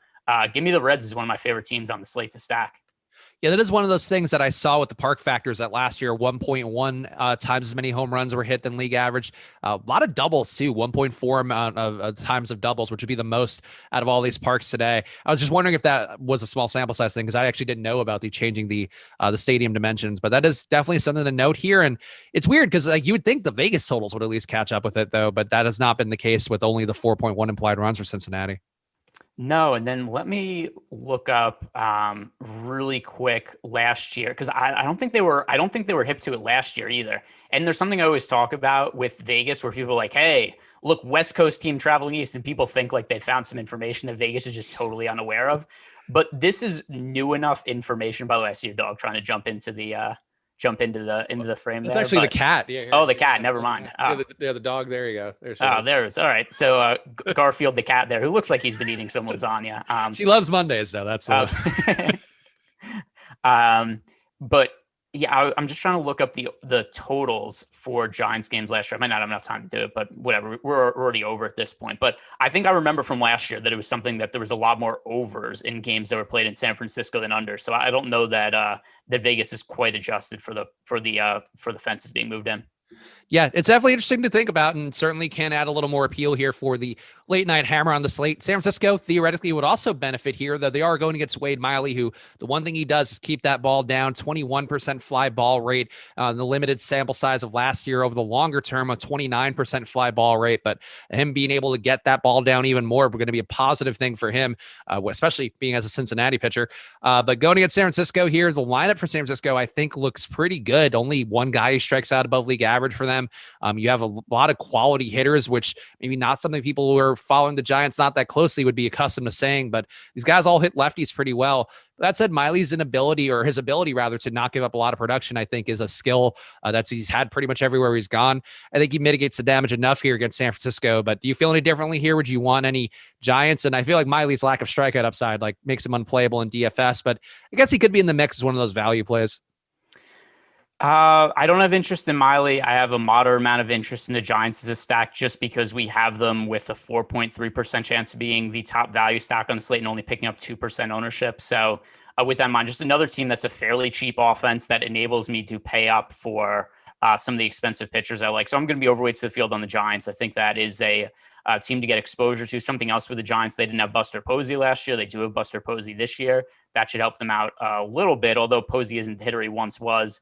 give me the Reds as one of my favorite teams on the slate to stack. Yeah, that is one of those things that I saw with the park factors that last year, 1.1 times as many home runs were hit than league average. A lot of doubles too, 1.4 amount of times of doubles, which would be the most out of all these parks today. I was just wondering if that was a small sample size thing because I actually didn't know about the changing the stadium dimensions, but that is definitely something to note here. And it's weird because you would think the Vegas totals would at least catch up with it though, but that has not been the case with only the 4.1 implied runs for Cincinnati. No, and then let me look up really quick last year, because I don't think they were hip to it last year either. And there's something I always talk about with Vegas where people are like, hey, look, West Coast team traveling east, and people think like they found some information that Vegas is just totally unaware of. But this is new enough information. By the way, I see your dog trying to jump into the frame. It's there, actually the cat. Yeah. Oh, the cat. Never mind. The dog. There you go. There it is. All right. So Garfield, the cat there, who looks like he's been eating some lasagna. She loves Mondays, though. That's but yeah, I'm just trying to look up the totals for Giants games last year. I might not have enough time to do it, but whatever. We're already over at this point. But I think I remember from last year that it was something that there was a lot more overs in games that were played in San Francisco than under. So I don't know that that Vegas is quite adjusted for the fences being moved in. Yeah, it's definitely interesting to think about, and certainly can add a little more appeal here for the late night hammer on the slate. San Francisco theoretically would also benefit here, though they are going against Wade Miley, who the one thing he does is keep that ball down. 21% fly ball rate, the limited sample size of last year. Over the longer term, a 29% fly ball rate, but him being able to get that ball down even more, we're going to be a positive thing for him, especially being as a Cincinnati pitcher. But going against San Francisco here, the lineup for San Francisco, I think, looks pretty good. Only one guy who strikes out above league average for them. You have a lot of quality hitters, which maybe not something people who are following the Giants not that closely would be accustomed to saying, but these guys all hit lefties pretty well. That said, Miley's his ability rather to not give up a lot of production, I think, is a skill that he's had pretty much everywhere he's gone. I think he mitigates the damage enough here against San Francisco. But do you feel any differently here? Would you want any Giants? And I feel like Miley's lack of strikeout upside makes him unplayable in DFS, but I guess he could be in the mix as one of those value plays. I don't have interest in Miley. I have a moderate amount of interest in the Giants as a stack just because we have them with a 4.3% chance of being the top value stack on the slate and only picking up 2% ownership. So with that in mind, just another team that's a fairly cheap offense that enables me to pay up for some of the expensive pitchers I like. So I'm going to be overweight to the field on the Giants. I think that is a team to get exposure to. Something else with the Giants, they didn't have Buster Posey last year. They do have Buster Posey this year. That should help them out a little bit, although Posey isn't the hitter he once was.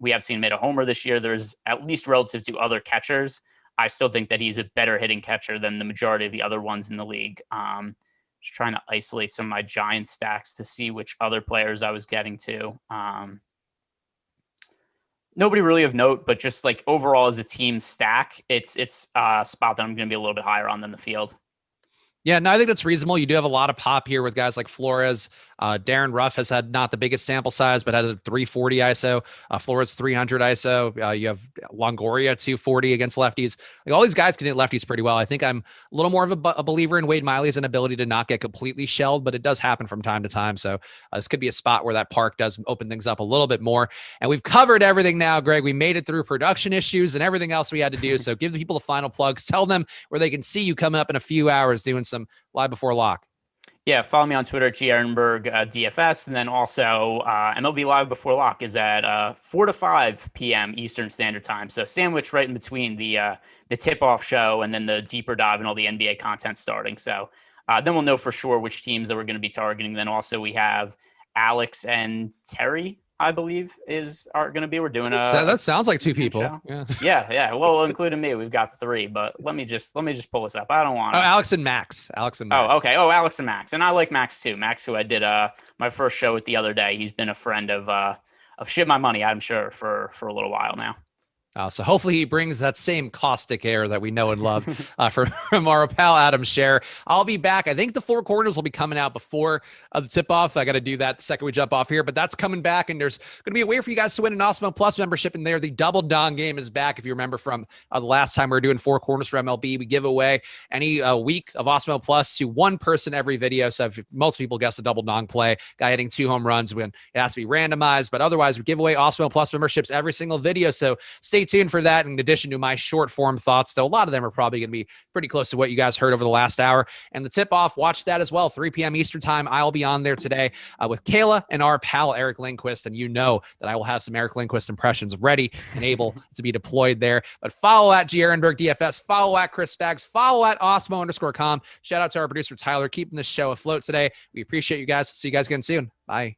We have seen him hit a homer this year. There's, at least relative to other catchers, I still think that he's a better hitting catcher than the majority of the other ones in the league. Just trying to isolate some of my Giant stacks to see which other players I was getting to. Nobody really of note, but just like overall as a team stack, it's a spot that I'm going to be a little bit higher on than the field. Yeah, no, I think that's reasonable. You do have a lot of pop here with guys like Flores. Darren Ruff has had not the biggest sample size, but had a 340 ISO. Flores 300 ISO. You have Longoria 240 against lefties. Like all these guys can hit lefties pretty well. I think I'm a little more of a believer in Wade Miley's inability to not get completely shelled, but it does happen from time to time. So this could be a spot where that park does open things up a little bit more. And we've covered everything now, Greg. We made it through production issues and everything else we had to do. So give the people the final plugs. Tell them where they can see you coming up in a few hours doing some live before lock. Yeah, follow me on Twitter at Ehrenberg DFS, and then also MLB Live Before Lock is at 4 to 5 p.m. Eastern Standard Time. So sandwich right in between the tip-off show and then the deeper dive and all the NBA content starting. So then we'll know for sure which teams that we're going to be targeting. Then also we have Alex and Terry, I believe, are going to be. We're doing that sounds like two people. Yeah. Well, including me, we've got 3. But let me just pull this up. I don't want. Alex and Max. Oh, okay. Oh, Alex and Max, and I like Max too. Max, who I did my first show with the other day. He's been a friend of Shit My Money, I'm sure, for a little while now. So hopefully he brings that same caustic air that we know and love from our pal Adam Scher. I'll be back. I think the 4 corners will be coming out before the tip-off. I got to do that the second we jump off here, but that's coming back, and there's going to be a way for you guys to win an Awesemo Plus membership in there. The Double Dong game is back. If you remember from the last time we were doing 4 corners for MLB, we give away any week of Awesemo Plus to one person every video. So if most people guess a Double Dong play, guy hitting 2 home runs, when it has to be randomized, but otherwise we give away Awesemo Plus memberships every single video. So stay tuned for that, in addition to my short form thoughts. Though a lot of them are probably going to be pretty close to what you guys heard over the last hour. And the tip off, watch that as well, 3 p.m. Eastern time. I'll be on there today with Kayla and our pal Eric Lindquist, and you know that I will have some Eric Lindquist impressions ready and able to be deployed there. But follow at Ehrenberg DFS, follow at Chris Spags, follow at Awesemo_com. Shout out to our producer Tyler, keeping this show afloat today. We appreciate you guys. See you guys again soon. Bye.